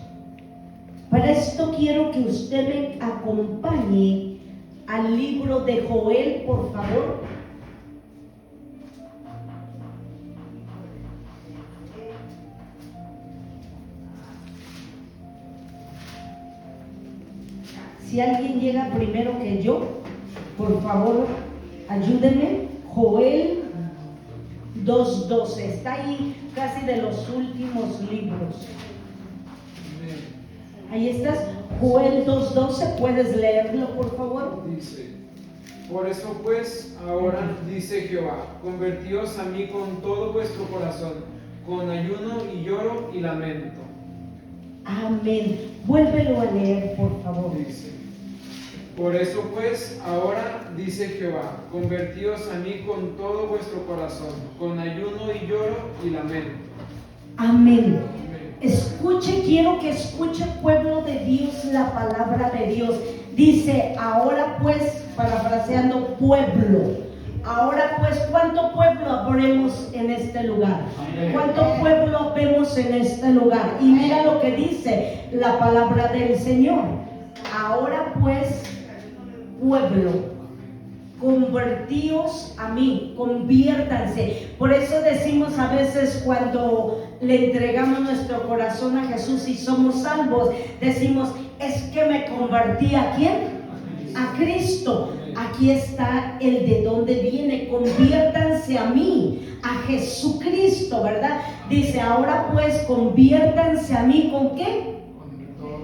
Speaker 1: Para esto quiero que usted me acompañe al libro de Joel, por favor. Si alguien llega primero que yo, por favor, ayúdenme. Joel 2:12, está ahí casi de los últimos libros. Ahí estás, Joel 2:12, ¿puedes leerlo, por favor?
Speaker 2: Dice, por eso pues, ahora dice Jehová, convertíos a mí con todo vuestro corazón, con ayuno y lloro y lamento.
Speaker 1: Amén. Vuélvelo a leer, por favor.
Speaker 2: Dice, por eso pues, ahora dice Jehová, convertíos a mí con todo vuestro corazón, con ayuno y lloro y lamento.
Speaker 1: Amén. Escuche, quiero que escuche, pueblo de Dios, la palabra de Dios. Dice, ahora pues, parafraseando, pueblo. Ahora pues, ¿cuánto pueblo habremos en este lugar? ¿Cuánto pueblo vemos en este lugar? Y mira lo que dice la palabra del Señor. Ahora pues, pueblo, convertíos a mí, conviértanse. Por eso decimos a veces cuando le entregamos nuestro corazón a Jesús y somos salvos, decimos, es que me convertí ¿a quién? A Cristo. Aquí está el de dónde viene, conviértanse a mí, a Jesucristo, ¿verdad? Dice, ahora pues conviértanse a mí, ¿con qué?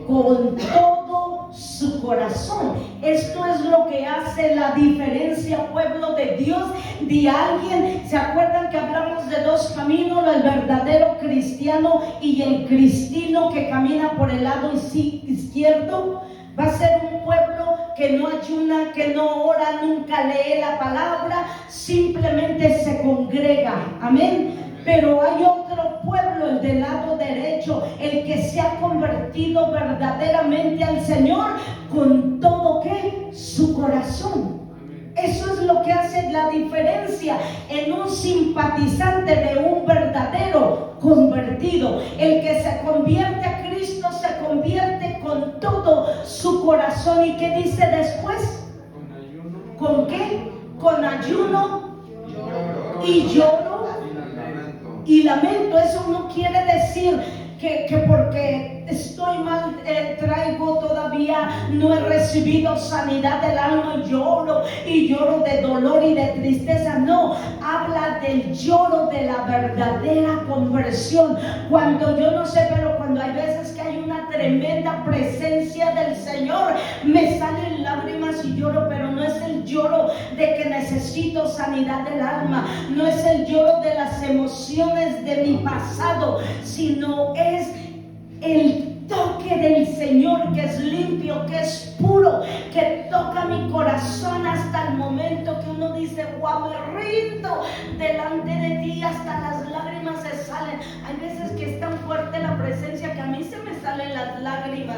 Speaker 1: Con todo su corazón. Esto es lo que hace la diferencia, pueblo de Dios, de alguien. ¿Se acuerdan que hablamos de dos caminos? El verdadero cristiano y el cristino que camina por el lado izquierdo. Va a ser un pueblo que no ayuna, que no ora, nunca lee la palabra, simplemente se congrega. Amén. Pero hay otro pueblo, el del lado derecho, el que se ha convertido verdaderamente al Señor con todo ¿qué? Su corazón. Eso es lo que hace la diferencia en un simpatizante de un verdadero convertido. El que se convierte a Cristo se convierte con todo su corazón. ¿Y qué dice después?
Speaker 2: Con ayuno.
Speaker 1: ¿Con qué? Con ayuno y lloro y lamento. Eso no quiere decir que porque estoy mal, traigo todavía, no he recibido sanidad del alma y lloro de dolor y de tristeza, no, habla del lloro de la verdadera conversión. Cuando yo no sé, pero cuando hay veces que hay una tremenda presencia del Señor, me salen lágrimas y lloro, pero no es el lloro de que necesito sanidad del alma, no es el lloro de las emociones de mi pasado, sino es el toque del Señor, que es limpio, que es puro, que toca mi corazón hasta el momento que uno dice: wow, me rindo delante de ti, hasta las lágrimas se salen. Hay veces que es tan fuerte la presencia que a mí se me salen las lágrimas,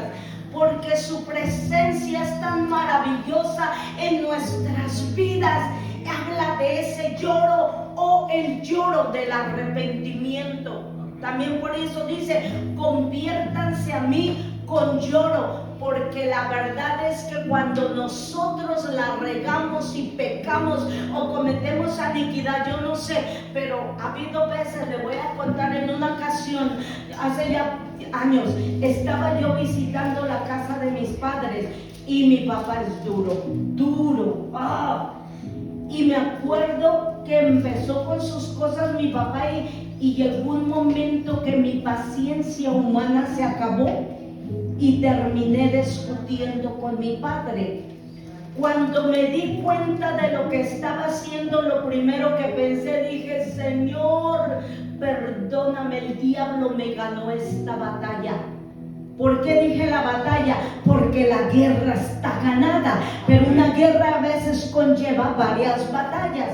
Speaker 1: porque su presencia es tan maravillosa en nuestras vidas. Habla de ese lloro, o el lloro del arrepentimiento. También por eso dice: conviértanse a mí con lloro, porque la verdad es que cuando nosotros la regamos y pecamos o cometemos iniquidad, yo no sé, pero ha habido veces, le voy a contar, en una ocasión, hace ya años, estaba yo visitando la casa de mis padres y mi papá es duro, y me acuerdo que empezó con sus cosas mi papá y llegó un momento que mi paciencia humana se acabó y terminé discutiendo con mi padre. Cuando me di cuenta de lo que estaba haciendo, lo primero que pensé, dije: Señor, perdóname, el diablo me ganó esta batalla. ¿Por qué dije la batalla? Porque la guerra está ganada, pero una guerra a veces conlleva varias batallas.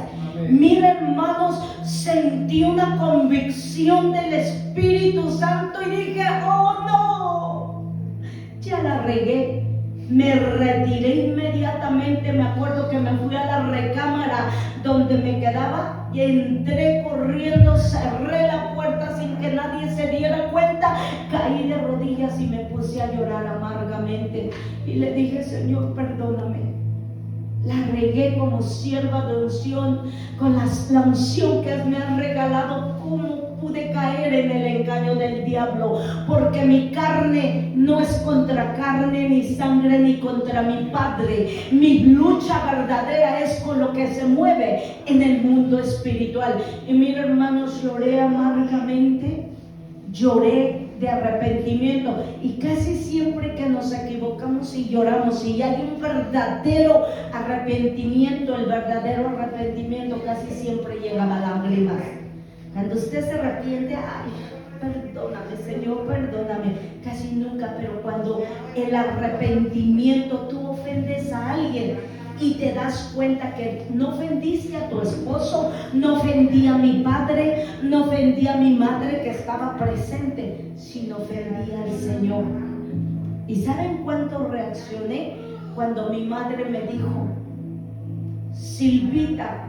Speaker 1: Mira, hermanos, sentí una convicción del Espíritu Santo y dije: oh no, ya la regué. Me retiré inmediatamente. Me acuerdo que me fui a la recámara donde me quedaba y entré corriendo, cerré la puerta sin que nadie se diera cuenta, caí de rodillas y me puse a llorar amargamente y le dije: Señor, perdóname. La regué como sierva de unción, con la unción que me han regalado. ¿Cómo pude caer en el engaño del diablo? Porque mi carne no es contra carne ni sangre, ni contra mi Padre. Mi lucha verdadera es con lo que se mueve en el mundo espiritual. Y mira, hermanos, lloré amargamente, lloré de arrepentimiento, y casi siempre que nos equivocamos y lloramos y hay un verdadero arrepentimiento, el verdadero arrepentimiento casi siempre llega a lágrimas. Cuando usted se arrepiente, ay, perdóname, Señor, perdóname, casi nunca. Pero cuando el arrepentimiento, tú ofendes a alguien y te das cuenta que no ofendiste a tu esposo, no ofendí a mi padre, no ofendí a mi madre que estaba presente, sino ofendí al Señor. ¿Y saben cuánto reaccioné? Cuando mi madre me dijo: Silvita,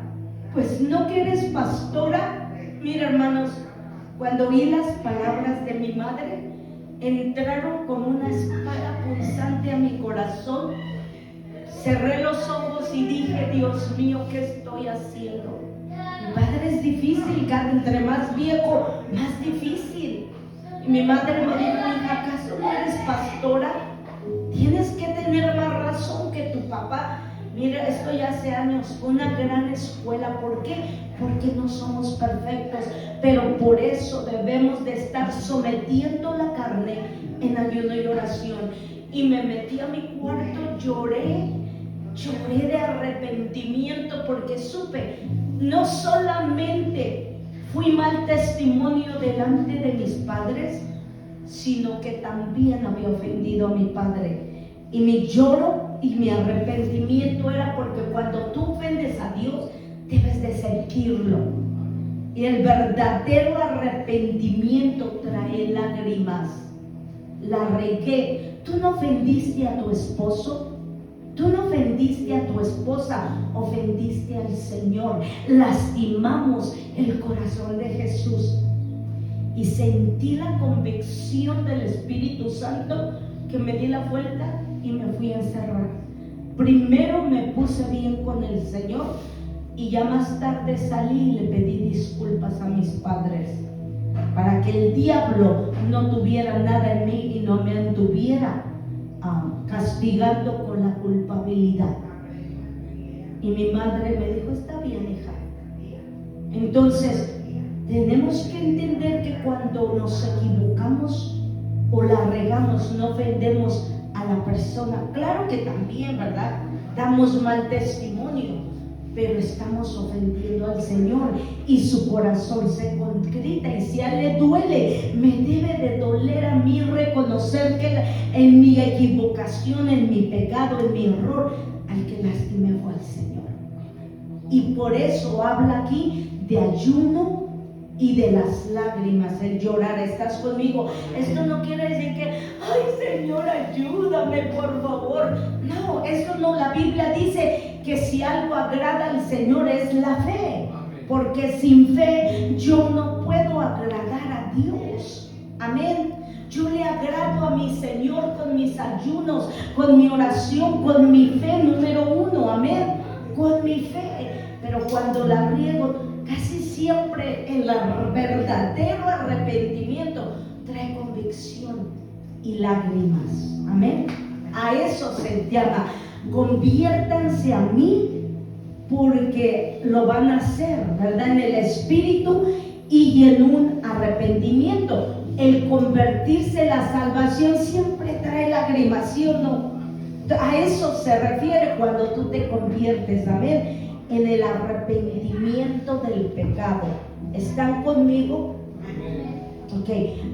Speaker 1: pues no que eres pastora. Mira, hermanos, cuando oí las palabras de mi madre, entraron como una espada punzante a mi corazón. Cerré los ojos y dije: Dios mío, ¿qué estoy haciendo? Mi padre es difícil, entre más viejo, más difícil. Y mi madre me dijo: hija, ¿acaso no eres pastora? Tienes que tener más razón que tu papá. Mira, esto ya hace años, fue una gran escuela. ¿Por qué? Porque no somos perfectos, pero por eso debemos de estar sometiendo la carne en ayuno y oración. Y me metí a mi cuarto, lloré de arrepentimiento, porque supe, no solamente fui mal testimonio delante de mis padres, sino que también había ofendido a mi padre. Y mi lloro y mi arrepentimiento era porque cuando tú ofendes a Dios, debes de sentirlo. Y el verdadero arrepentimiento trae lágrimas. La regué. Tú no ofendiste a tu esposo, tú no ofendiste a tu esposa, ofendiste al Señor. Lastimamos el corazón de Jesús. Y sentí la convicción del Espíritu Santo, que me di la vuelta y me fui a encerrar. Primero me puse bien con el Señor y ya más tarde salí y le pedí disculpas a mis padres, para que el diablo no tuviera nada en mí y no me anduviera castigando con la culpabilidad. Y mi madre me dijo: está bien, Entonces, tenemos que entender que cuando nos equivocamos o la regamos, no ofendemos a la persona. Claro que también, ¿verdad? Damos mal testimonio, pero estamos ofendiendo al Señor y su corazón se contrita, y si a Él le duele, me debe de doler a mí reconocer que en mi equivocación, en mi pecado, en mi error, al que lastimé fue al Señor. Y por eso habla aquí de ayuno y de las lágrimas, el llorar. ¿Estás conmigo? Esto no quiere decir que, ay Señor, ayúdame por favor. No, eso no. La Biblia dice que si algo agrada al Señor es la fe, porque sin fe yo no puedo agradar a Dios. Amén. Yo le agrado a mi Señor con mis ayunos, con mi oración, con mi fe, número uno. Amén. Con mi fe. Pero cuando la riego, casi siempre el verdadero arrepentimiento trae convicción y lágrimas. Amén. A eso se llama: conviértanse a mí, porque lo van a hacer, ¿verdad? En el espíritu y en un arrepentimiento. El convertirse, la salvación siempre trae lágrimas, ¿sí o no? A eso se refiere cuando tú te conviertes. Amén. En el arrepentimiento del pecado. ¿Están conmigo? Ok,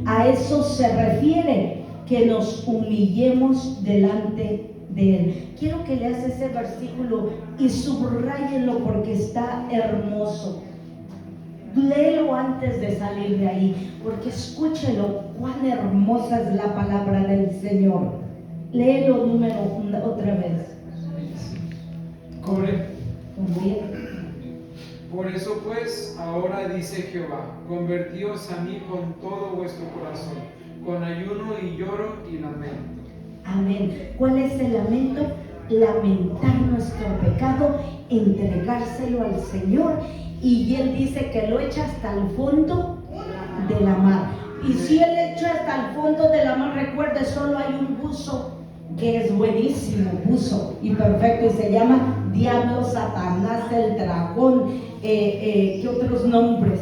Speaker 1: a eso se refiere, que nos humillemos delante de Él. Quiero que leas ese versículo y subrayenlo porque está hermoso. Léelo antes de salir de ahí, porque escúchelo, cuán hermosa es la palabra del Señor. Léelo otra vez.
Speaker 2: Por eso pues, ahora dice Jehová: convertíos a mí con todo vuestro corazón, con ayuno y lloro y lamento.
Speaker 1: Amén. ¿Cuál es el lamento? Lamentar nuestro pecado, entregárselo al Señor, y Él dice que lo echa hasta el fondo de la mar. Y si Él echa hasta el fondo de la mar, recuerde, solo hay un buzo que es buenísimo, buzo y perfecto, y se llama diablo, Satanás, el dragón, ¿qué otros nombres?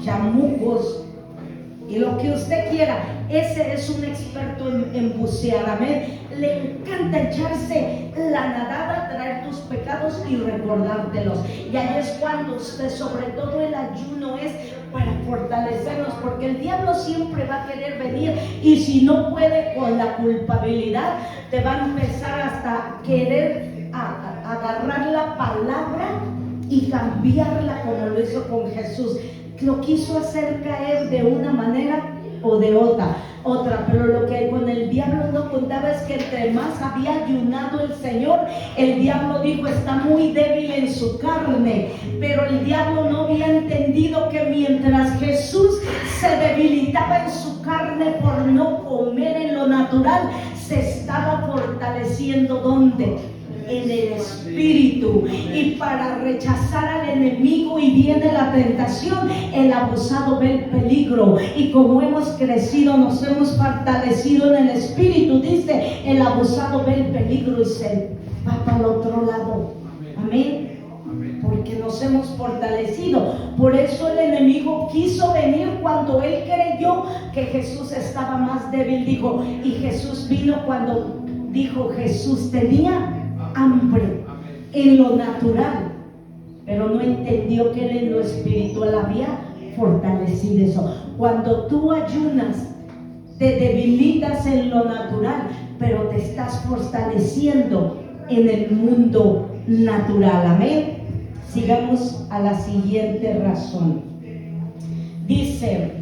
Speaker 1: Chamucos y lo que usted quiera. Ese es un experto en bucear. Amén. Le encanta echarse la nadada, traer tus pecados y recordártelos. Y ahí es cuando usted, sobre todo el ayuno, es para fortalecernos, porque el diablo siempre va a querer venir, y si no puede con la culpabilidad, te va a empezar hasta querer agarrar la palabra y cambiarla, como lo hizo con Jesús. Lo quiso hacer caer de una manera o de otra, pero lo que con el diablo no contaba es que entre más había ayunado el Señor, el diablo dijo: está muy débil en su carne. Pero el diablo no había entendido que mientras Jesús se debilitaba en su carne por no comer en lo natural, se estaba fortaleciendo. ¿Dónde? En el espíritu. Y para rechazar al enemigo y viene la tentación, el abusado ve el peligro, y como hemos crecido, nos hemos fortalecido en el espíritu, dice, el abusado ve el peligro y se va para el otro lado. Amén. Porque nos hemos fortalecido. Por eso el enemigo quiso venir cuando él creyó que Jesús estaba más débil. Dijo, y Jesús vino cuando dijo, Jesús tenía hambre en lo natural, pero no entendió que él en lo espiritual había fortalecido eso. Cuando tú ayunas, te debilitas en lo natural, pero te estás fortaleciendo en el mundo natural. Amén. Sigamos a la siguiente razón. Dice,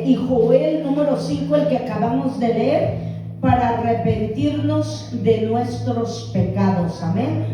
Speaker 1: y Joel número 5, el que acabamos de leer, para arrepentirnos de nuestros pecados. Amén.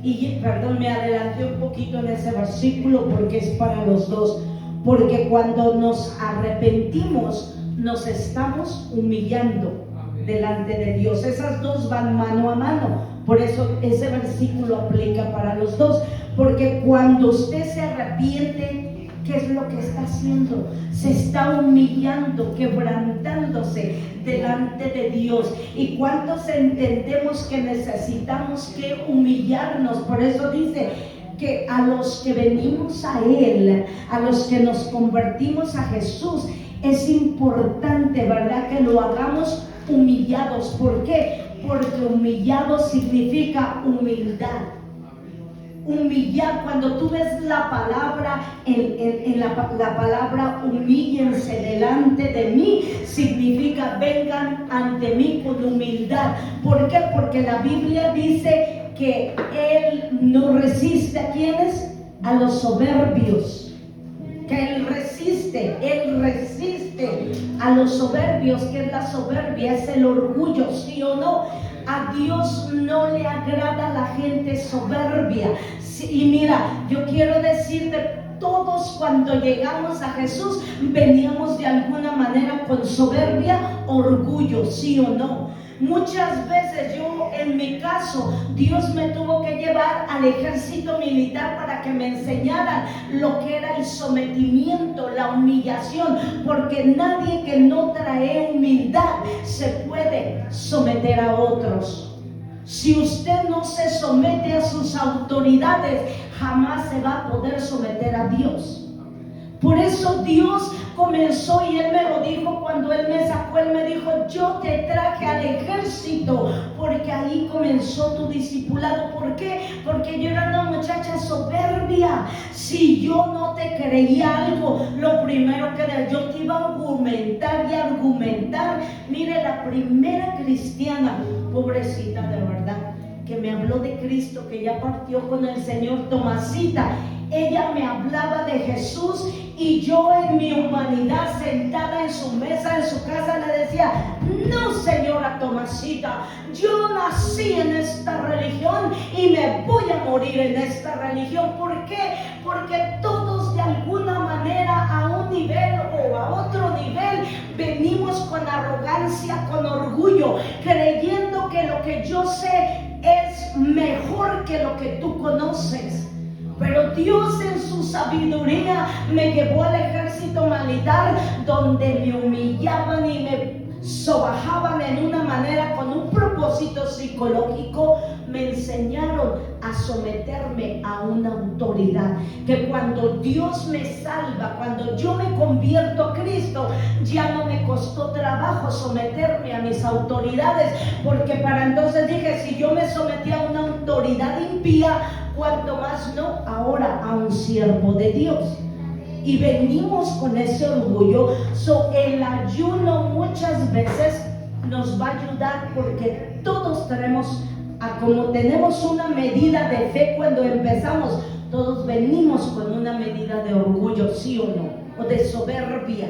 Speaker 1: Y perdón, me adelanté un poquito en ese versículo porque es para los dos. Porque cuando nos arrepentimos, nos estamos humillando delante de Dios. Esas dos van mano a mano. Por eso ese versículo aplica para los dos. Porque cuando usted se arrepiente, ¿qué es lo que está haciendo? Se está humillando, quebrantándose delante de Dios. ¿Y cuántos entendemos que necesitamos que humillarnos? Por eso dice que a los que venimos a Él, a los que nos convertimos a Jesús, es importante, ¿verdad?, que lo hagamos humillados. ¿Por qué? Porque humillado significa humildad. Humillar, cuando tú ves la palabra, la palabra humíllense delante de mí, significa vengan ante mí con humildad. ¿Por qué? Porque la Biblia dice que Él no resiste a quienes, a los soberbios. Que Él resiste a los soberbios. Que es la soberbia, es el orgullo, ¿sí o no? A Dios no le agrada la gente soberbia. Sí, y mira, yo quiero decirte, todos cuando llegamos a Jesús veníamos de alguna manera con soberbia, orgullo, ¿sí o no? Muchas veces yo, en mi caso, Dios me tuvo que llevar al ejército militar para que me enseñaran lo que era el sometimiento, la humillación, porque nadie que no trae humildad se puede someter a otros. Si usted no se somete a sus autoridades, jamás se va a poder someter a Dios. Por eso Dios comenzó, y Él me lo dijo cuando Él me sacó, Él me dijo: yo te traje al ejército, porque ahí comenzó tu discipulado. ¿Por qué? Porque yo era una muchacha soberbia. Si yo no te creía algo, lo primero que yo te iba a argumentar y argumentar. Mire, la primera cristiana, pobrecita de verdad, que me habló de Cristo, que ya partió con el Señor, Tomasita. Ella me hablaba de Jesús y yo, en mi humanidad, sentada en su mesa, en su casa, le decía: no, señora Tomasita, yo nací en esta religión y me voy a morir en esta religión. ¿Por qué? Porque todos, de alguna manera, a un nivel o a otro nivel, venimos con arrogancia, con orgullo, creyendo que lo que yo sé es mejor que lo que tú conoces. Pero Dios, en su sabiduría, me llevó al ejército militar, donde me humillaban y me sobajaban en una manera, con un propósito psicológico. Me enseñaron a someterme a una autoridad, que cuando Dios me salva, cuando yo me convierto a Cristo, ya no me costó trabajo someterme a mis autoridades, porque para entonces dije: si yo me sometí a una autoridad impía, cuanto más no ahora a un siervo de Dios. Y venimos con ese orgullo. El ayuno muchas veces nos va a ayudar, porque todos tenemos, como tenemos una medida de fe cuando empezamos, todos venimos con una medida de orgullo, ¿sí o no? O de soberbia.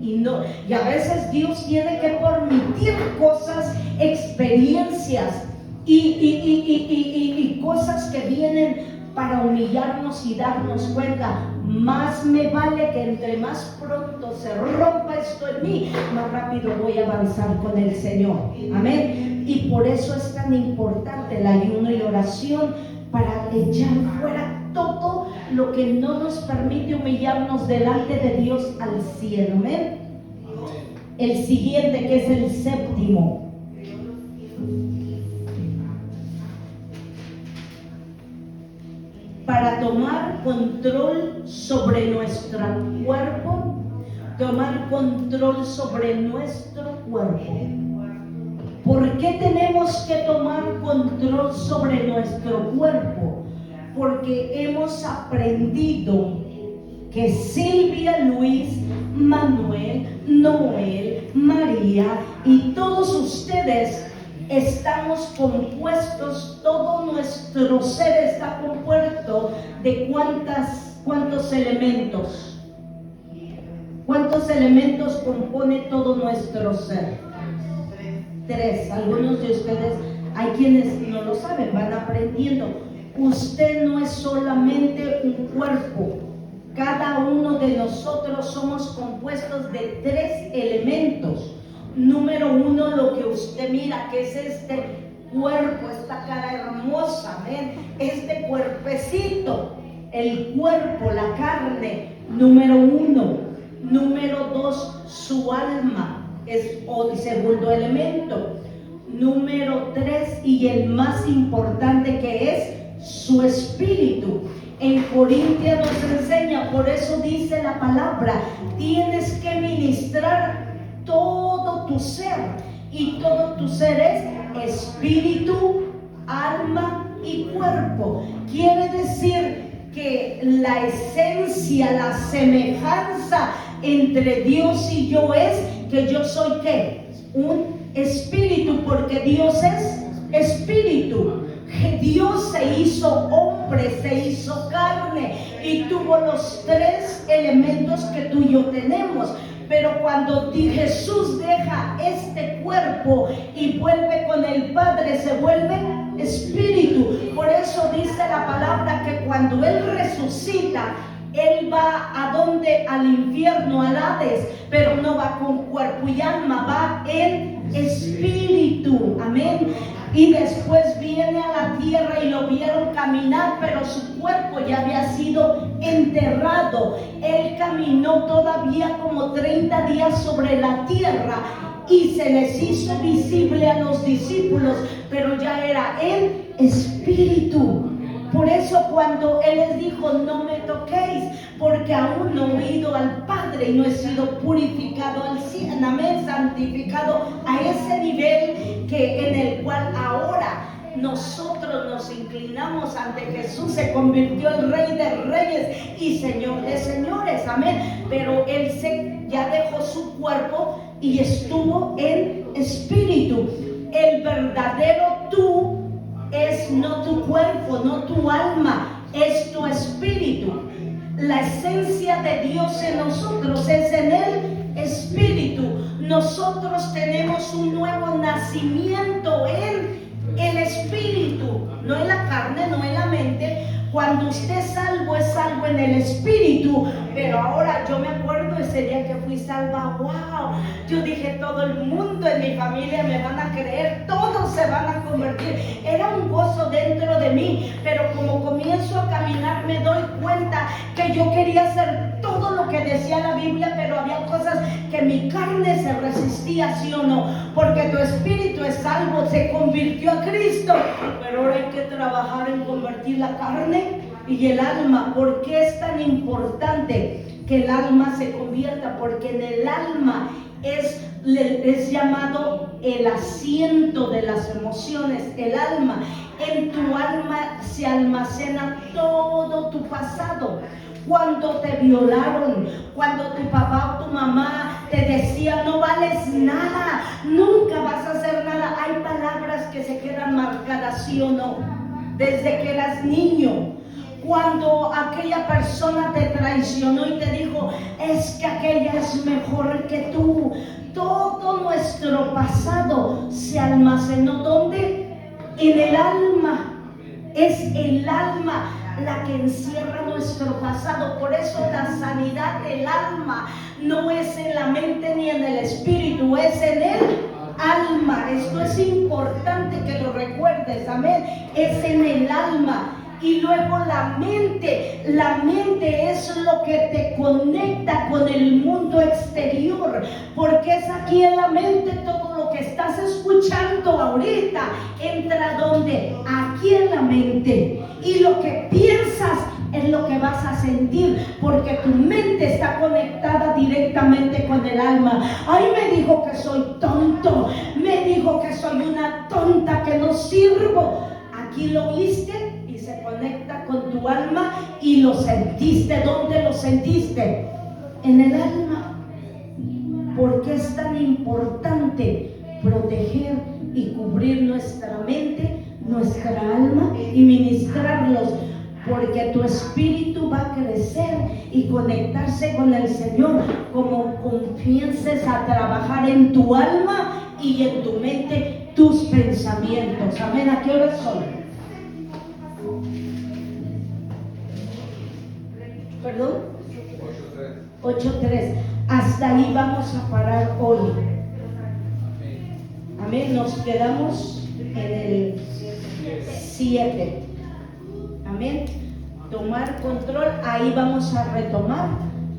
Speaker 1: Y a veces Dios tiene que permitir cosas, experiencias y cosas que vienen para humillarnos y darnos cuenta. Más me vale que entre más pronto se rompa esto en mí, más rápido voy a avanzar con el Señor. Amén. Y por eso es tan importante el ayuno y oración, para echar fuera todo lo que no nos permite humillarnos delante de Dios al cielo. Amén. El siguiente, que es el séptimo: para tomar control sobre nuestro cuerpo. Tomar control sobre nuestro cuerpo. ¿Por qué tenemos que tomar control sobre nuestro cuerpo? Porque hemos aprendido que Silvia, Luis, Manuel, Noel, María y todos ustedes estamos compuestos, todo nuestro ser está compuesto de ¿cuántos elementos? ¿Cuántos elementos compone todo nuestro ser? 3. Algunos de ustedes, hay quienes no lo saben, van aprendiendo. Usted no es solamente un cuerpo. Cada uno de nosotros somos compuestos de 3 elementos. Número 1, lo que usted mira, que es este cuerpo, esta cara hermosa, ¿ven? Este cuerpecito, el cuerpo, la carne. Número 1. Número 2, su alma. es el segundo elemento. Número 3, y el más importante, que es su espíritu. En Corintios nos enseña, por eso dice la palabra, tienes que ministrar todo tu ser, y todo tu ser es espíritu, alma y cuerpo. Quiere decir que la esencia, la semejanza entre Dios y yo es que yo soy ¿qué? Un espíritu, porque Dios es espíritu. Dios se hizo hombre, se hizo carne y tuvo los 3 elementos que tú y yo tenemos. Pero cuando Jesús deja este cuerpo y vuelve con el Padre, se vuelve espíritu. Por eso dice la palabra que cuando Él resucita, Él va ¿a dónde? Al infierno, al Hades, pero no va con cuerpo y alma, va en espíritu. Amén. Y después viene a la tierra y lo vieron caminar, pero su cuerpo ya había sido enterrado. Él caminó todavía como 30 días sobre la tierra y se les hizo visible a los discípulos, pero ya era en espíritu. Por eso cuando Él les dijo, no me toquéis, porque aún no he ido al Padre y no he sido purificado al cielo, amén, santificado a ese nivel que en el cual ahora nosotros nos inclinamos ante Jesús, se convirtió en Rey de Reyes y Señor de Señores, amén. Pero Él ya dejó su cuerpo y estuvo en espíritu. El verdadero tú es no tu cuerpo, no tu alma, es tu espíritu. La esencia de Dios en nosotros es en el espíritu. Nosotros tenemos un nuevo nacimiento en el espíritu, no en la carne, no en la mente. Cuando usted es salvo en el espíritu. Pero ahora yo me acuerdo ese día que fui salva, wow, yo dije, todo el mundo en mi familia me van a creer, todos se van a convertir. Era un gozo dentro de mí, pero como comienzo a caminar me doy cuenta que yo quería hacer todo lo que decía la Biblia, pero había cosas que mi carne se resistía, ¿sí o no? Porque tu espíritu es salvo, se convirtió a Cristo, pero ahora hay que trabajar en convertir la carne y el alma. ¿Por qué es tan importante que el alma se convierta? Porque en el alma es llamado el asiento de las emociones. El alma, en tu alma se almacena todo tu pasado. Cuando te violaron, cuando tu papá o tu mamá te decía no vales nada, nunca vas a hacer nada, hay palabras que se quedan marcadas, ¿sí o no? Desde que eras niño. Cuando aquella persona te traicionó y te dijo, es que aquella es mejor que tú. Todo nuestro pasado se almacenó, ¿dónde? En el alma. Es el alma la que encierra nuestro pasado. Por eso la sanidad del alma no es en la mente ni en el espíritu, es en el alma. Esto es importante que lo recuerdes, amén. Es en el alma. Y luego la mente es lo que te conecta con el mundo exterior, porque es aquí en la mente. Todo lo que estás escuchando ahorita entra ¿dónde? Aquí en la mente. Y lo que piensas es lo que vas a sentir, porque tu mente está conectada directamente con el alma. Ay, me dijo que soy tonto, me dijo que soy una tonta, que no sirvo. Aquí lo oíste, se conecta con tu alma y lo sentiste. ¿Dónde lo sentiste? En el alma. ¿Por qué es tan importante proteger y cubrir nuestra mente, nuestra alma y ministrarlos? Porque tu espíritu va a crecer y conectarse con el Señor como comiences a trabajar en tu alma y en tu mente tus pensamientos. Amén. ¿A qué horas son? ¿Perdón? 8:3. Hasta ahí vamos a parar hoy. Amén. Nos quedamos en el 7. Amén. Tomar control. Ahí vamos a retomar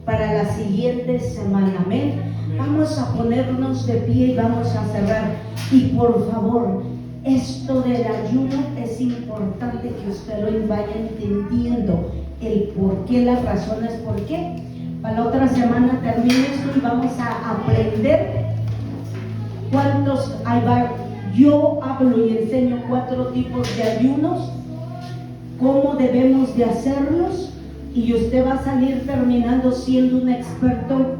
Speaker 1: para la siguiente semana. Amén. Vamos a ponernos de pie y vamos a cerrar. Y por favor, esto del ayuno es importante que usted lo vaya entendiendo, el por qué, las razones por qué. Para la otra semana termino esto y vamos a aprender cuántos hay. Yo hablo y enseño 4 tipos de ayunos, cómo debemos de hacerlos, y usted va a salir terminando siendo un experto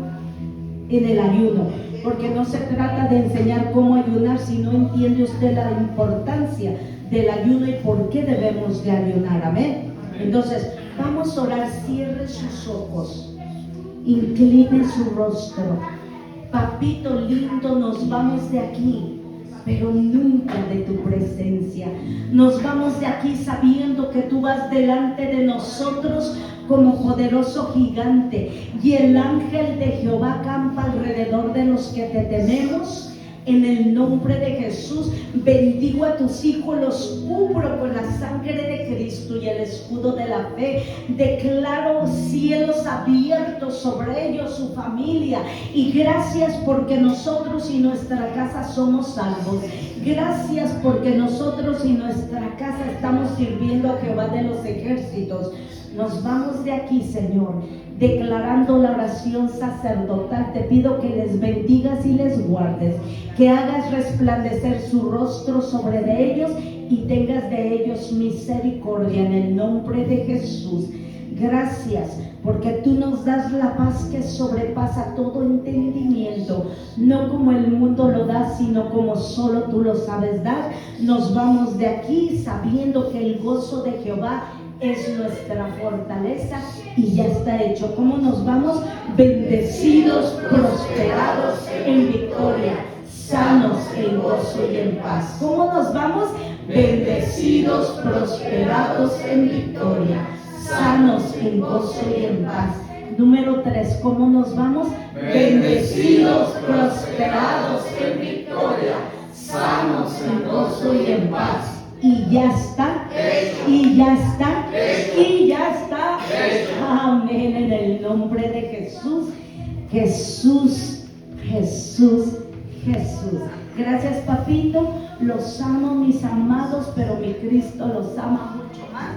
Speaker 1: en el ayuno, porque no se trata de enseñar cómo ayunar, si no entiende usted la importancia del ayuno y por qué debemos de ayunar. Amén. Entonces vamos a orar. Cierre sus ojos, incline su rostro. Papito lindo, nos vamos de aquí, pero nunca de tu presencia. Nos vamos de aquí sabiendo que tú vas delante de nosotros como poderoso gigante, y el ángel de Jehová campa alrededor de los que te tememos. En el nombre de Jesús, bendigo a tus hijos, los cubro con la sangre de Cristo y el escudo de la fe. Declaro cielos abiertos sobre ellos, su familia. Y gracias porque nosotros y nuestra casa somos salvos. Gracias porque nosotros y nuestra casa estamos sirviendo a Jehová de los ejércitos. Nos vamos de aquí, Señor, declarando la oración sacerdotal. Te pido que les bendigas y les guardes, que hagas resplandecer su rostro sobre de ellos y tengas de ellos misericordia, en el nombre de Jesús. Gracias porque tú nos das la paz que sobrepasa todo entendimiento, no como el mundo lo da, sino como solo tú lo sabes dar. Nos vamos de aquí sabiendo que el gozo de Jehová es nuestra fortaleza y ya está hecho. ¿Cómo nos vamos? Bendecidos, prosperados en victoria, sanos en gozo y en paz. ¿Cómo nos vamos? Bendecidos, prosperados en victoria, sanos en gozo y en paz. Número 3, ¿cómo nos vamos? Bendecidos, prosperados en victoria, sanos en gozo y en paz. Y ya está, y ya está, y ya está. Amén, en el nombre de Jesús. Jesús, Jesús, Jesús. Gracias, papito. Los amo, mis amados, pero mi Cristo los ama mucho